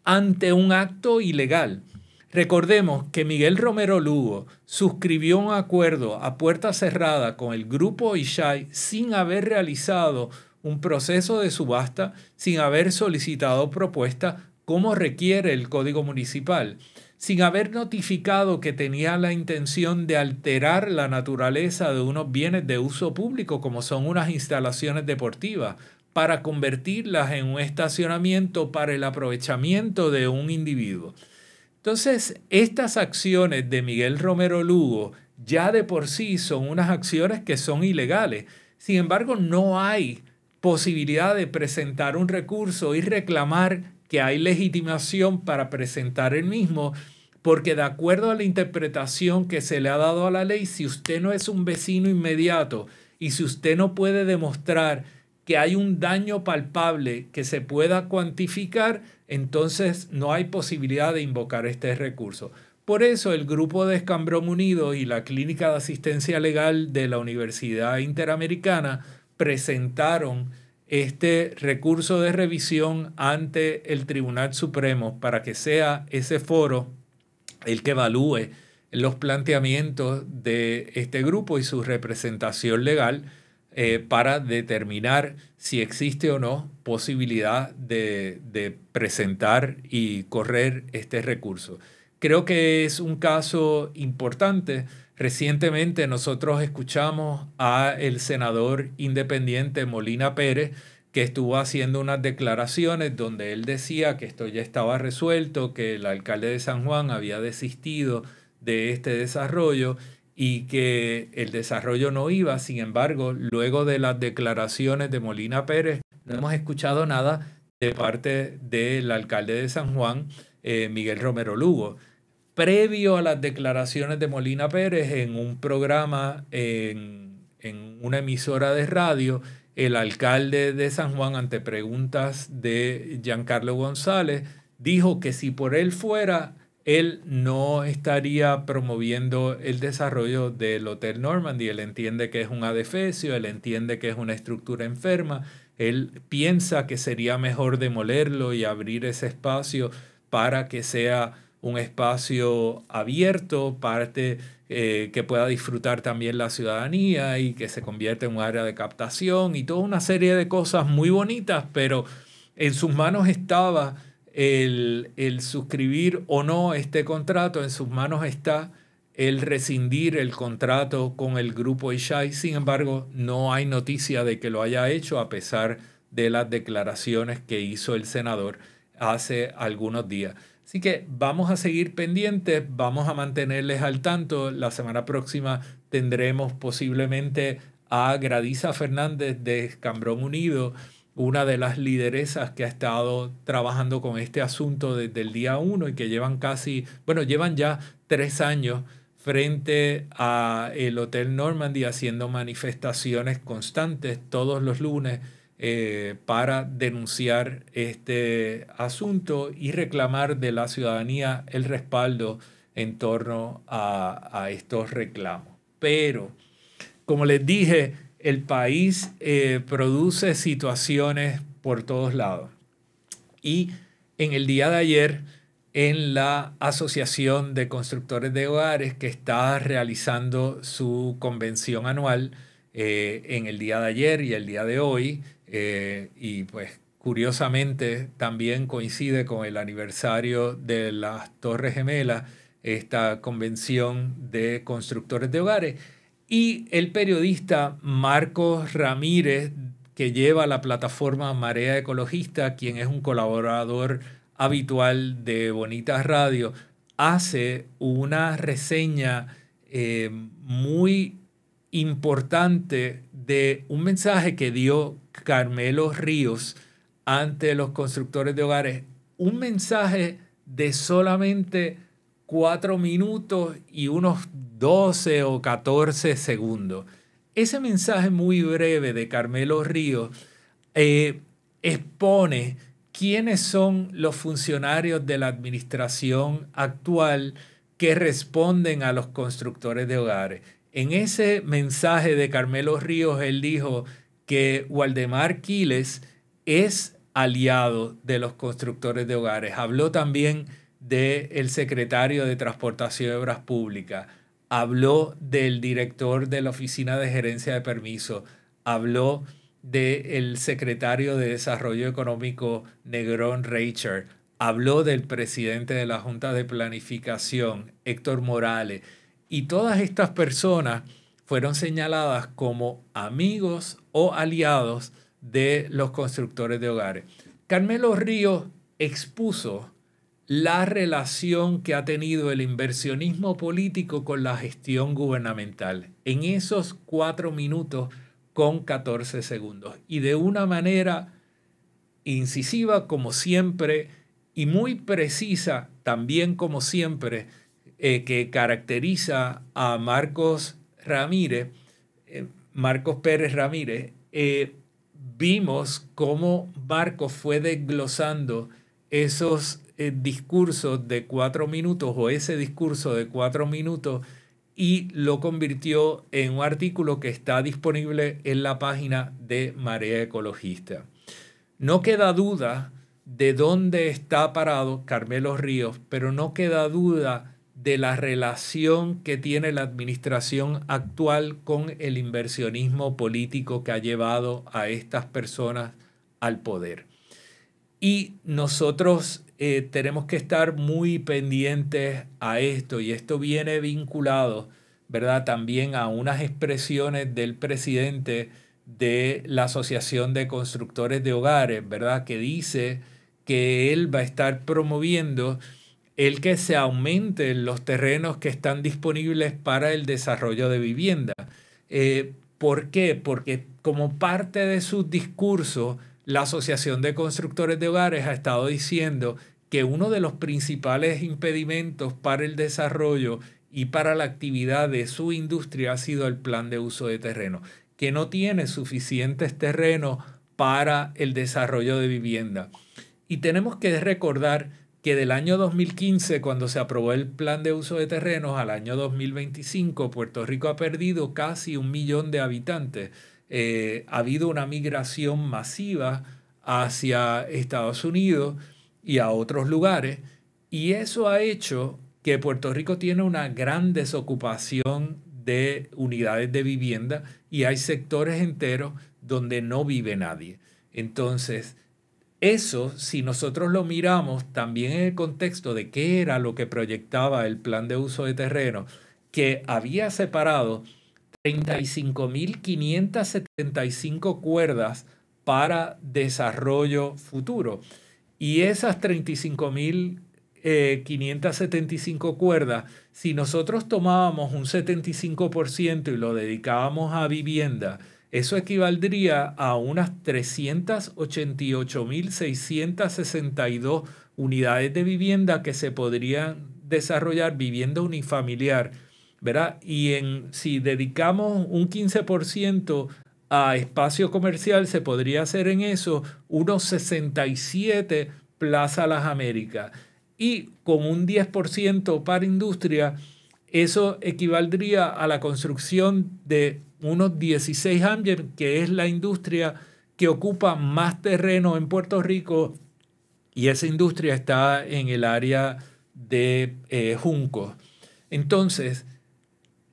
[SPEAKER 3] ante un acto ilegal. Recordemos que Miguel Romero Lugo suscribió un acuerdo a puerta cerrada con el grupo Ishai sin haber realizado un proceso de subasta, sin haber solicitado propuesta como requiere el Código Municipal, sin haber notificado que tenía la intención de alterar la naturaleza de unos bienes de uso público como son unas instalaciones deportivas para convertirlas en un estacionamiento para el aprovechamiento de un individuo. Entonces, estas acciones de Miguel Romero Lugo ya de por sí son unas acciones que son ilegales. Sin embargo, no hay posibilidad de presentar un recurso y reclamar que hay legitimación para presentar el mismo, porque de acuerdo a la interpretación que se le ha dado a la ley, si usted no es un vecino inmediato y si usted no puede demostrar que hay un daño palpable que se pueda cuantificar, entonces no hay posibilidad de invocar este recurso. Por eso el grupo de Escambrón Unido y la Clínica de Asistencia Legal de la Universidad Interamericana presentaron este recurso de revisión ante el Tribunal Supremo para que sea ese foro el que evalúe los planteamientos de este grupo y su representación legal para determinar si existe o no posibilidad de presentar y correr este recurso. Creo que es un caso importante. Recientemente nosotros escuchamos a el senador independiente Molina Pérez, que estuvo haciendo unas declaraciones donde él decía que esto ya estaba resuelto, que el alcalde de San Juan había desistido de este desarrollo y que el desarrollo no iba. Sin embargo, luego de las declaraciones de Molina Pérez, no hemos escuchado nada de parte del alcalde de San Juan, Miguel Romero Lugo. Previo a las declaraciones de Molina Pérez en un programa en una emisora de radio, el alcalde de San Juan, ante preguntas de Giancarlo González, dijo que si por él fuera, él no estaría promoviendo el desarrollo del Hotel Normandy. Él entiende que es un adefesio, él entiende que es una estructura enferma, él piensa que sería mejor demolerlo y abrir ese espacio para que sea un espacio abierto, que pueda disfrutar también la ciudadanía y que se convierta en un área de captación y toda una serie de cosas muy bonitas, pero en sus manos estaba el suscribir o no este contrato, en sus manos está el rescindir el contrato con el grupo Ishai. Sin embargo, no hay noticia de que lo haya hecho a pesar de las declaraciones que hizo el senador hace algunos días. Así que vamos a seguir pendientes, vamos a mantenerles al tanto. La semana próxima tendremos posiblemente a Gradisa Fernández de Escambrón Unido, una de las lideresas que ha estado trabajando con este asunto desde el día 1 y que llevan ya 3 años frente a el Hotel Normandy haciendo manifestaciones constantes todos los lunes para denunciar este asunto y reclamar de la ciudadanía el respaldo en torno a estos reclamos. Pero, como les dije, el país produce situaciones por todos lados. Y en el día de ayer, en la Asociación de Constructores de Hogares, que está realizando su convención anual en el día de ayer y el día de hoy, y pues curiosamente también coincide con el aniversario de las Torres Gemelas, esta convención de constructores de hogares, y el periodista Marcos Ramírez, que lleva la plataforma Marea Ecologista, quien es un colaborador habitual de Bonitas Radio, hace una reseña muy importante de un mensaje que dio Carmelo Ríos ante los constructores de hogares, un mensaje de solamente 4 minutos y unos 12 o 14 segundos. Ese mensaje muy breve de Carmelo Ríos expone quiénes son los funcionarios de la administración actual que responden a los constructores de hogares. En ese mensaje de Carmelo Ríos, él dijo que Waldemar Quiles es aliado de los constructores de hogares. Habló también del secretario de Transportación y Obras Públicas, habló del director de la Oficina de Gerencia de Permisos, habló del secretario de Desarrollo Económico Negrón Reicher, habló del presidente de la Junta de Planificación, Héctor Morales, y todas estas personas fueron señaladas como amigos o aliados de los constructores de hogares. Carmelo Ríos expuso la relación que ha tenido el inversionismo político con la gestión gubernamental en esos 4 minutos con 14 segundos. Y de una manera incisiva, como siempre, y muy precisa, también como siempre, que caracteriza a Marcos Pérez Ramírez, vimos cómo Marcos fue desglosando esos discursos de 4 minutos o ese discurso de 4 minutos y lo convirtió en un artículo que está disponible en la página de Marea Ecologista. No queda duda de dónde está parado Carmelo Ríos, pero no queda duda de la relación que tiene la administración actual con el inversionismo político que ha llevado a estas personas al poder. Y nosotros tenemos que estar muy pendientes a esto, y esto viene vinculado, ¿verdad?, también a unas expresiones del presidente de la Asociación de Constructores de Hogares, ¿verdad?, que dice que él va a estar promoviendo el que se aumenten los terrenos que están disponibles para el desarrollo de vivienda. ¿Por qué? Porque como parte de sus discursos, la Asociación de Constructores de Hogares ha estado diciendo que uno de los principales impedimentos para el desarrollo y para la actividad de su industria ha sido el plan de uso de terreno, que no tiene suficientes terrenos para el desarrollo de vivienda. Y tenemos que recordar que del año 2015, cuando se aprobó el plan de uso de terrenos, al año 2025, Puerto Rico ha perdido casi 1 millón de habitantes. Ha habido una migración masiva hacia Estados Unidos y a otros lugares, y eso ha hecho que Puerto Rico tiene una gran desocupación de unidades de vivienda y hay sectores enteros donde no vive nadie. Entonces, eso, si nosotros lo miramos también en el contexto de qué era lo que proyectaba el plan de uso de terreno, que había separado 35.575 cuerdas para desarrollo futuro. Y esas 35.575 cuerdas, si nosotros tomábamos un 75% y lo dedicábamos a vivienda, eso equivaldría a unas 388.662 unidades de vivienda que se podrían desarrollar, vivienda unifamiliar, ¿verdad? Y si dedicamos un 15% a espacio comercial, se podría hacer en eso unos 67 Plaza Las Américas. Y con un 10% para industria, eso equivaldría a la construcción de unos 16 Amgen, que es la industria que ocupa más terreno en Puerto Rico, y esa industria está en el área de Juncos. Entonces,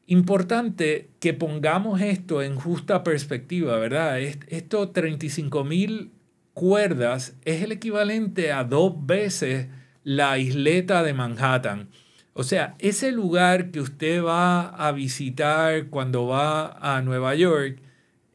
[SPEAKER 3] importante que pongamos esto en justa perspectiva, ¿verdad? Esto 35,000 cuerdas es el equivalente a 2 veces la isleta de Manhattan. O sea, ese lugar que usted va a visitar cuando va a Nueva York,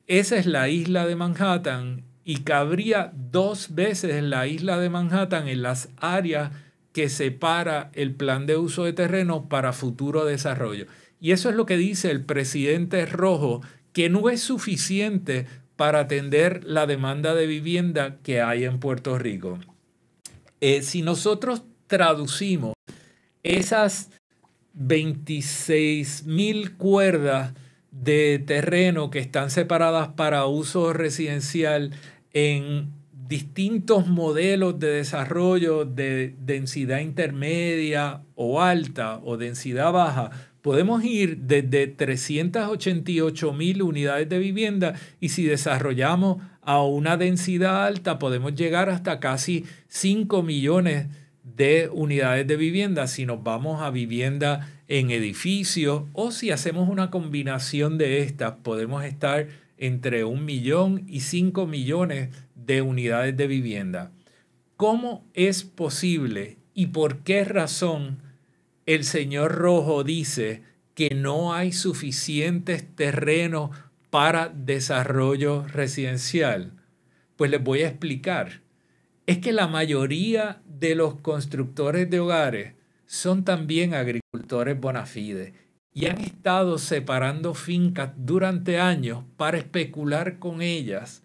[SPEAKER 3] esa es la isla de Manhattan, y cabría 2 veces la isla de Manhattan en las áreas que separa el plan de uso de terreno para futuro desarrollo. Y eso es lo que dice el presidente Rojo, que no es suficiente para atender la demanda de vivienda que hay en Puerto Rico. Si nosotros traducimos esas 26,000 cuerdas de terreno que están separadas para uso residencial en distintos modelos de desarrollo de densidad intermedia o alta o densidad baja, podemos ir desde 388,000 unidades de vivienda, y si desarrollamos a una densidad alta podemos llegar hasta casi 5 millones de unidades de vivienda si nos vamos a vivienda en edificios, o si hacemos una combinación de estas podemos estar entre 1 millón y 5 millones de unidades de vivienda. ¿Cómo es posible y por qué razón el señor Rojo dice que no hay suficientes terrenos para desarrollo residencial? Pues les voy a explicar. Es que la mayoría de los constructores de hogares son también agricultores bona fide y han estado separando fincas durante años para especular con ellas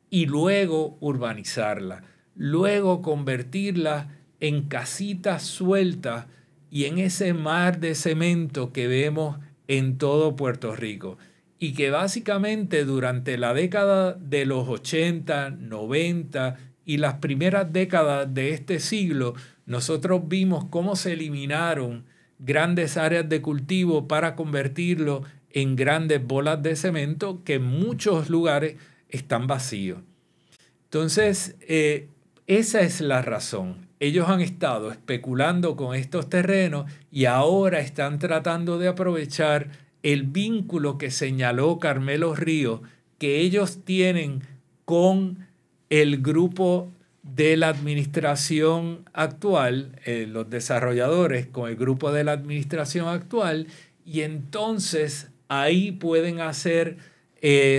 [SPEAKER 3] y luego urbanizarlas, luego convertirlas en casitas sueltas y en ese mar de cemento que vemos en todo Puerto Rico, y que básicamente durante la década de los 80, 90 y las primeras décadas de este siglo, nosotros vimos cómo se eliminaron grandes áreas de cultivo para convertirlo en grandes bolas de cemento que en muchos lugares están vacíos. Entonces, esa es la razón. Ellos han estado especulando con estos terrenos y ahora están tratando de aprovechar el vínculo que señaló Carmelo Ríos, que ellos tienen con el grupo de la administración actual, los desarrolladores con el grupo de la administración actual, y entonces ahí pueden hacer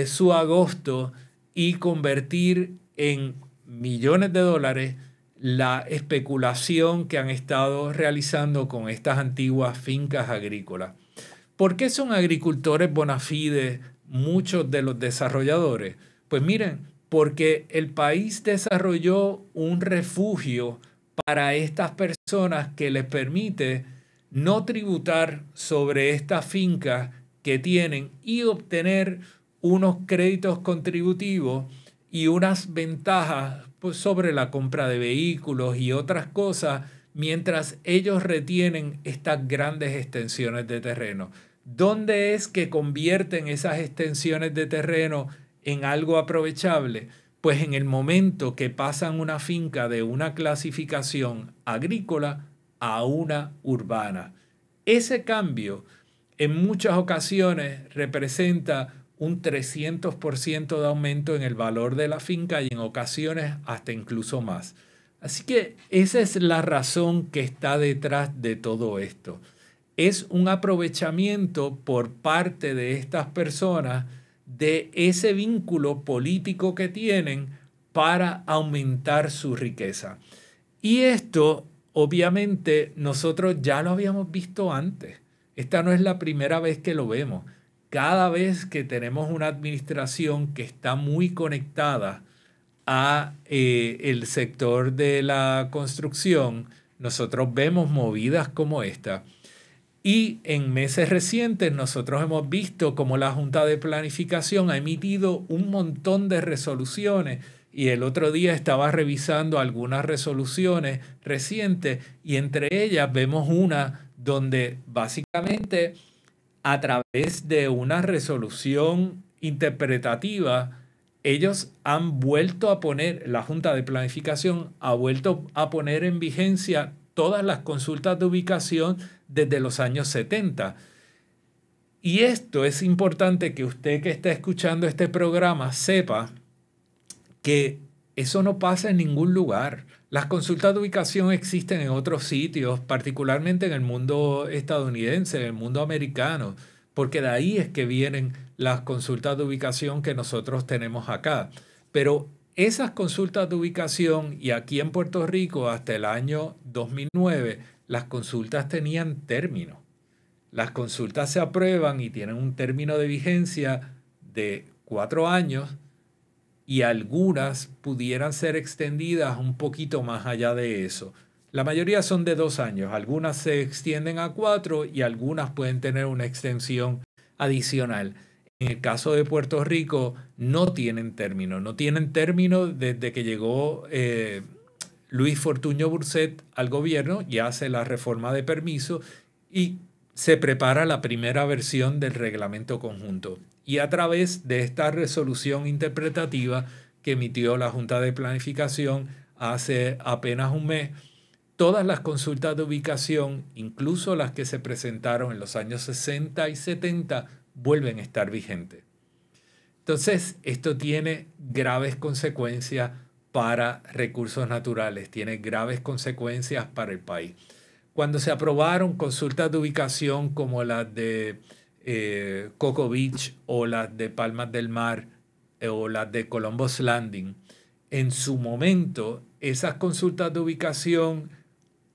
[SPEAKER 3] su agosto y convertir en millones de dólares la especulación que han estado realizando con estas antiguas fincas agrícolas. ¿Por qué son agricultores bona fide muchos de los desarrolladores? Pues miren, porque el país desarrolló un refugio para estas personas que les permite no tributar sobre estas fincas que tienen y obtener unos créditos contributivos y unas ventajas pues, sobre la compra de vehículos y otras cosas, mientras ellos retienen estas grandes extensiones de terreno. ¿Dónde es que convierten esas extensiones de terreno en algo aprovechable? Pues en el momento que pasan una finca de una clasificación agrícola a una urbana. Ese cambio en muchas ocasiones representa un 300% de aumento en el valor de la finca y en ocasiones hasta incluso más. Así que esa es la razón que está detrás de todo esto. Es un aprovechamiento por parte de estas personas de ese vínculo político que tienen para aumentar su riqueza. Y esto, obviamente, nosotros ya lo habíamos visto antes. Esta no es la primera vez que lo vemos. Cada vez que tenemos una administración que está muy conectada a el sector de la construcción, nosotros vemos movidas como esta. Y en meses recientes nosotros hemos visto cómo la Junta de Planificación ha emitido un montón de resoluciones, y el otro día estaba revisando algunas resoluciones recientes y entre ellas vemos una donde básicamente a través de una resolución interpretativa ellos han vuelto a poner, la Junta de Planificación ha vuelto a poner en vigencia todas las consultas de ubicación desde los años 70. Y esto es importante que usted que está escuchando este programa sepa que eso no pasa en ningún lugar. Las consultas de ubicación existen en otros sitios, particularmente en el mundo estadounidense, en el mundo americano, porque de ahí es que vienen las consultas de ubicación que nosotros tenemos acá. Pero esas consultas de ubicación, y aquí en Puerto Rico hasta el año 2009, las consultas tenían término. Las consultas se aprueban y tienen un término de vigencia de 4 años y algunas pudieran ser extendidas un poquito más allá de eso. La mayoría son de 2 años, algunas se extienden a 4 y algunas pueden tener una extensión adicional. En el caso de Puerto Rico no tienen término desde que llegó Luis Fortuño Burset al gobierno y hace la reforma de permiso y se prepara la primera versión del reglamento conjunto. Y a través de esta resolución interpretativa que emitió la Junta de Planificación hace apenas un mes, todas las consultas de ubicación, incluso las que se presentaron en los años 60 y 70, vuelven a estar vigentes. Entonces, esto tiene graves consecuencias para recursos naturales, tiene graves consecuencias para el país. Cuando se aprobaron consultas de ubicación como las de Cocoa Beach o las de Palmas del Mar o las de Columbus Landing, en su momento esas consultas de ubicación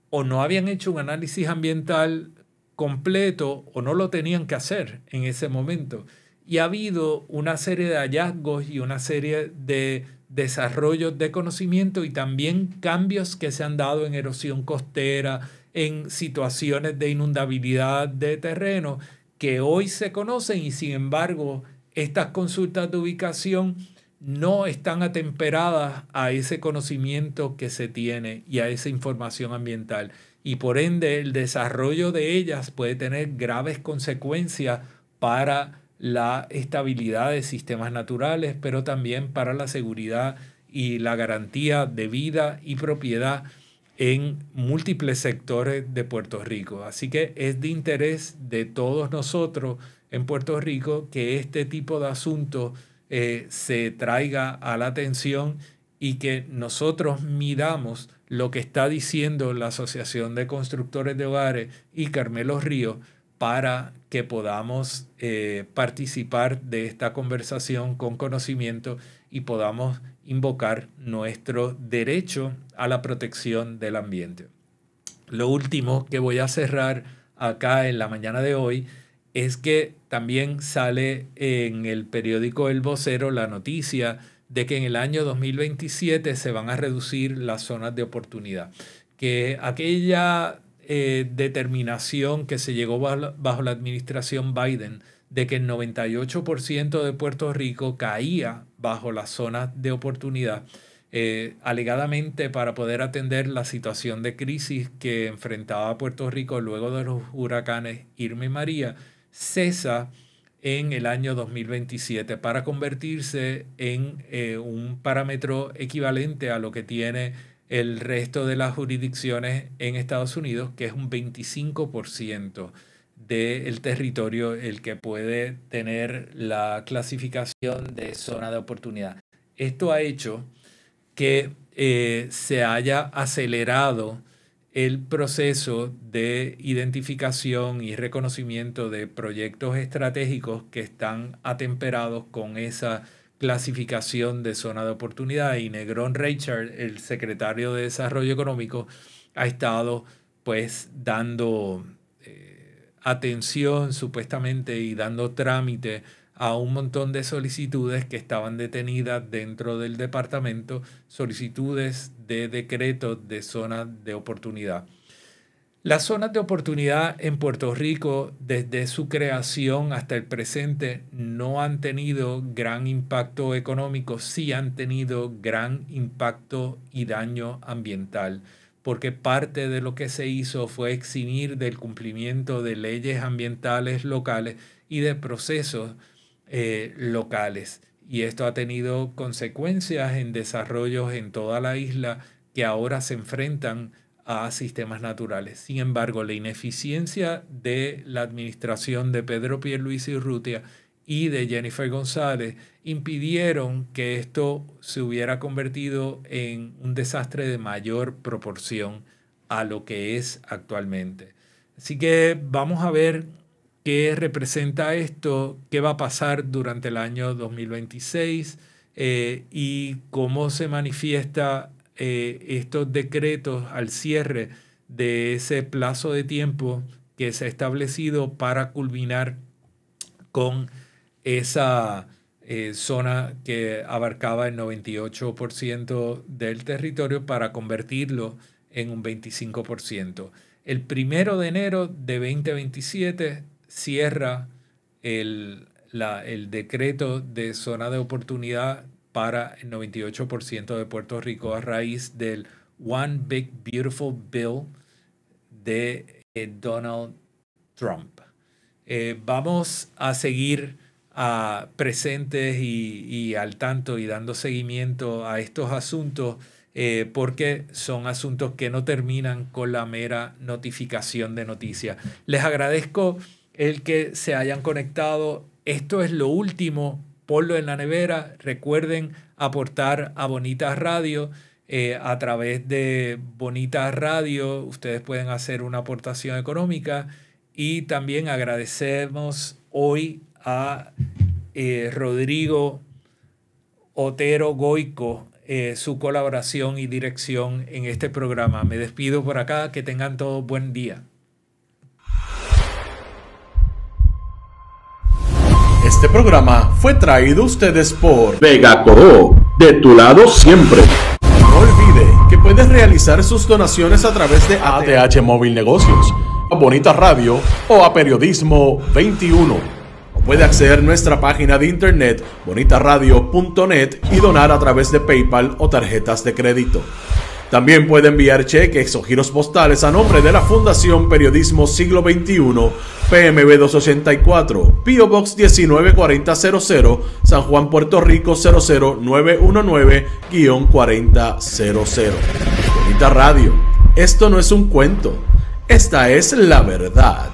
[SPEAKER 3] o no habían hecho un análisis ambiental completo o no lo tenían que hacer en ese momento. Y ha habido una serie de hallazgos y una serie de desarrollos de conocimiento y también cambios que se han dado en erosión costera, en situaciones de inundabilidad de terreno que hoy se conocen y sin embargo estas consultas de ubicación no están atemperadas a ese conocimiento que se tiene y a esa información ambiental. Y por ende el desarrollo de ellas puede tener graves consecuencias para la estabilidad de sistemas naturales, pero también para la seguridad y la garantía de vida y propiedad en múltiples sectores de Puerto Rico. Así que es de interés de todos nosotros en Puerto Rico que este tipo de asuntos se traiga a la atención y que nosotros midamos lo que está diciendo la Asociación de Constructores de Hogares y Carmelo Ríos para que podamos participar de esta conversación con conocimiento y podamos invocar nuestro derecho a la protección del ambiente. Lo último que voy a cerrar acá en la mañana de hoy es que también sale en el periódico El Vocero la noticia de que en el año 2027 se van a reducir las zonas de oportunidad. Que aquella determinación que se llegó bajo la administración Biden de que el 98% de Puerto Rico caía bajo las zonas de oportunidad, alegadamente para poder atender la situación de crisis que enfrentaba Puerto Rico luego de los huracanes Irma y María, cesa en el año 2027 para convertirse en un parámetro equivalente a lo que tiene el resto de las jurisdicciones en Estados Unidos, que es un 25% del territorio el que puede tener la clasificación de zona de oportunidad. Esto ha hecho que se haya acelerado el proceso de identificación y reconocimiento de proyectos estratégicos que están atemperados con esa clasificación de zona de oportunidad. Y Negrón Reichard, el secretario de Desarrollo Económico, ha estado pues dando atención supuestamente y dando trámite a un montón de solicitudes que estaban detenidas dentro del departamento, solicitudes de decretos de zona de oportunidad. Las zonas de oportunidad en Puerto Rico, desde su creación hasta el presente, no han tenido gran impacto económico, sí han tenido gran impacto y daño ambiental, porque parte de lo que se hizo fue eximir del cumplimiento de leyes ambientales locales y de procesos locales. Y esto ha tenido consecuencias en desarrollos en toda la isla que ahora se enfrentan a sistemas naturales. Sin embargo, la ineficiencia de la administración de Pedro Pierluisi Urrutia y de Jennifer González impidieron que esto se hubiera convertido en un desastre de mayor proporción a lo que es actualmente. Así que vamos a ver qué representa esto, qué va a pasar durante el año 2026 y cómo se manifiesta estos decretos al cierre de ese plazo de tiempo que se ha establecido para culminar con esa zona que abarcaba el 98% del territorio para convertirlo en un 25%. El 1 de enero de 2027 cierra el decreto de zona de oportunidad para el 98% de Puerto Rico a raíz del One Big Beautiful Bill de Donald Trump. Vamos a seguir presentes y al tanto y dando seguimiento a estos asuntos porque son asuntos que no terminan con la mera notificación de noticias. Les agradezco el que se hayan conectado. Esto es lo último. Ponlo en la nevera. Recuerden aportar a Bonitas Radio. A través de Bonitas Radio ustedes pueden hacer una aportación económica y también agradecemos hoy a Rodrigo Otero Goico su colaboración y dirección en este programa. Me despido por acá. Que tengan todos buen día.
[SPEAKER 1] Este programa fue traído a ustedes por
[SPEAKER 2] Vega Coro, de tu lado siempre.
[SPEAKER 1] No olvide que puedes realizar sus donaciones a través de
[SPEAKER 2] ATH Móvil Negocios, a Bonitas Radio o a Periodismo 21.
[SPEAKER 1] O puede acceder a nuestra página de internet bonitasradio.net y donar a través de PayPal o tarjetas de crédito. También puede enviar cheques o giros postales a nombre de la Fundación Periodismo Siglo XXI, PMB 284, P.O. Box 194000, San Juan, Puerto Rico 00919-4000. Bonita Radio, esto no es un cuento, esta es la verdad.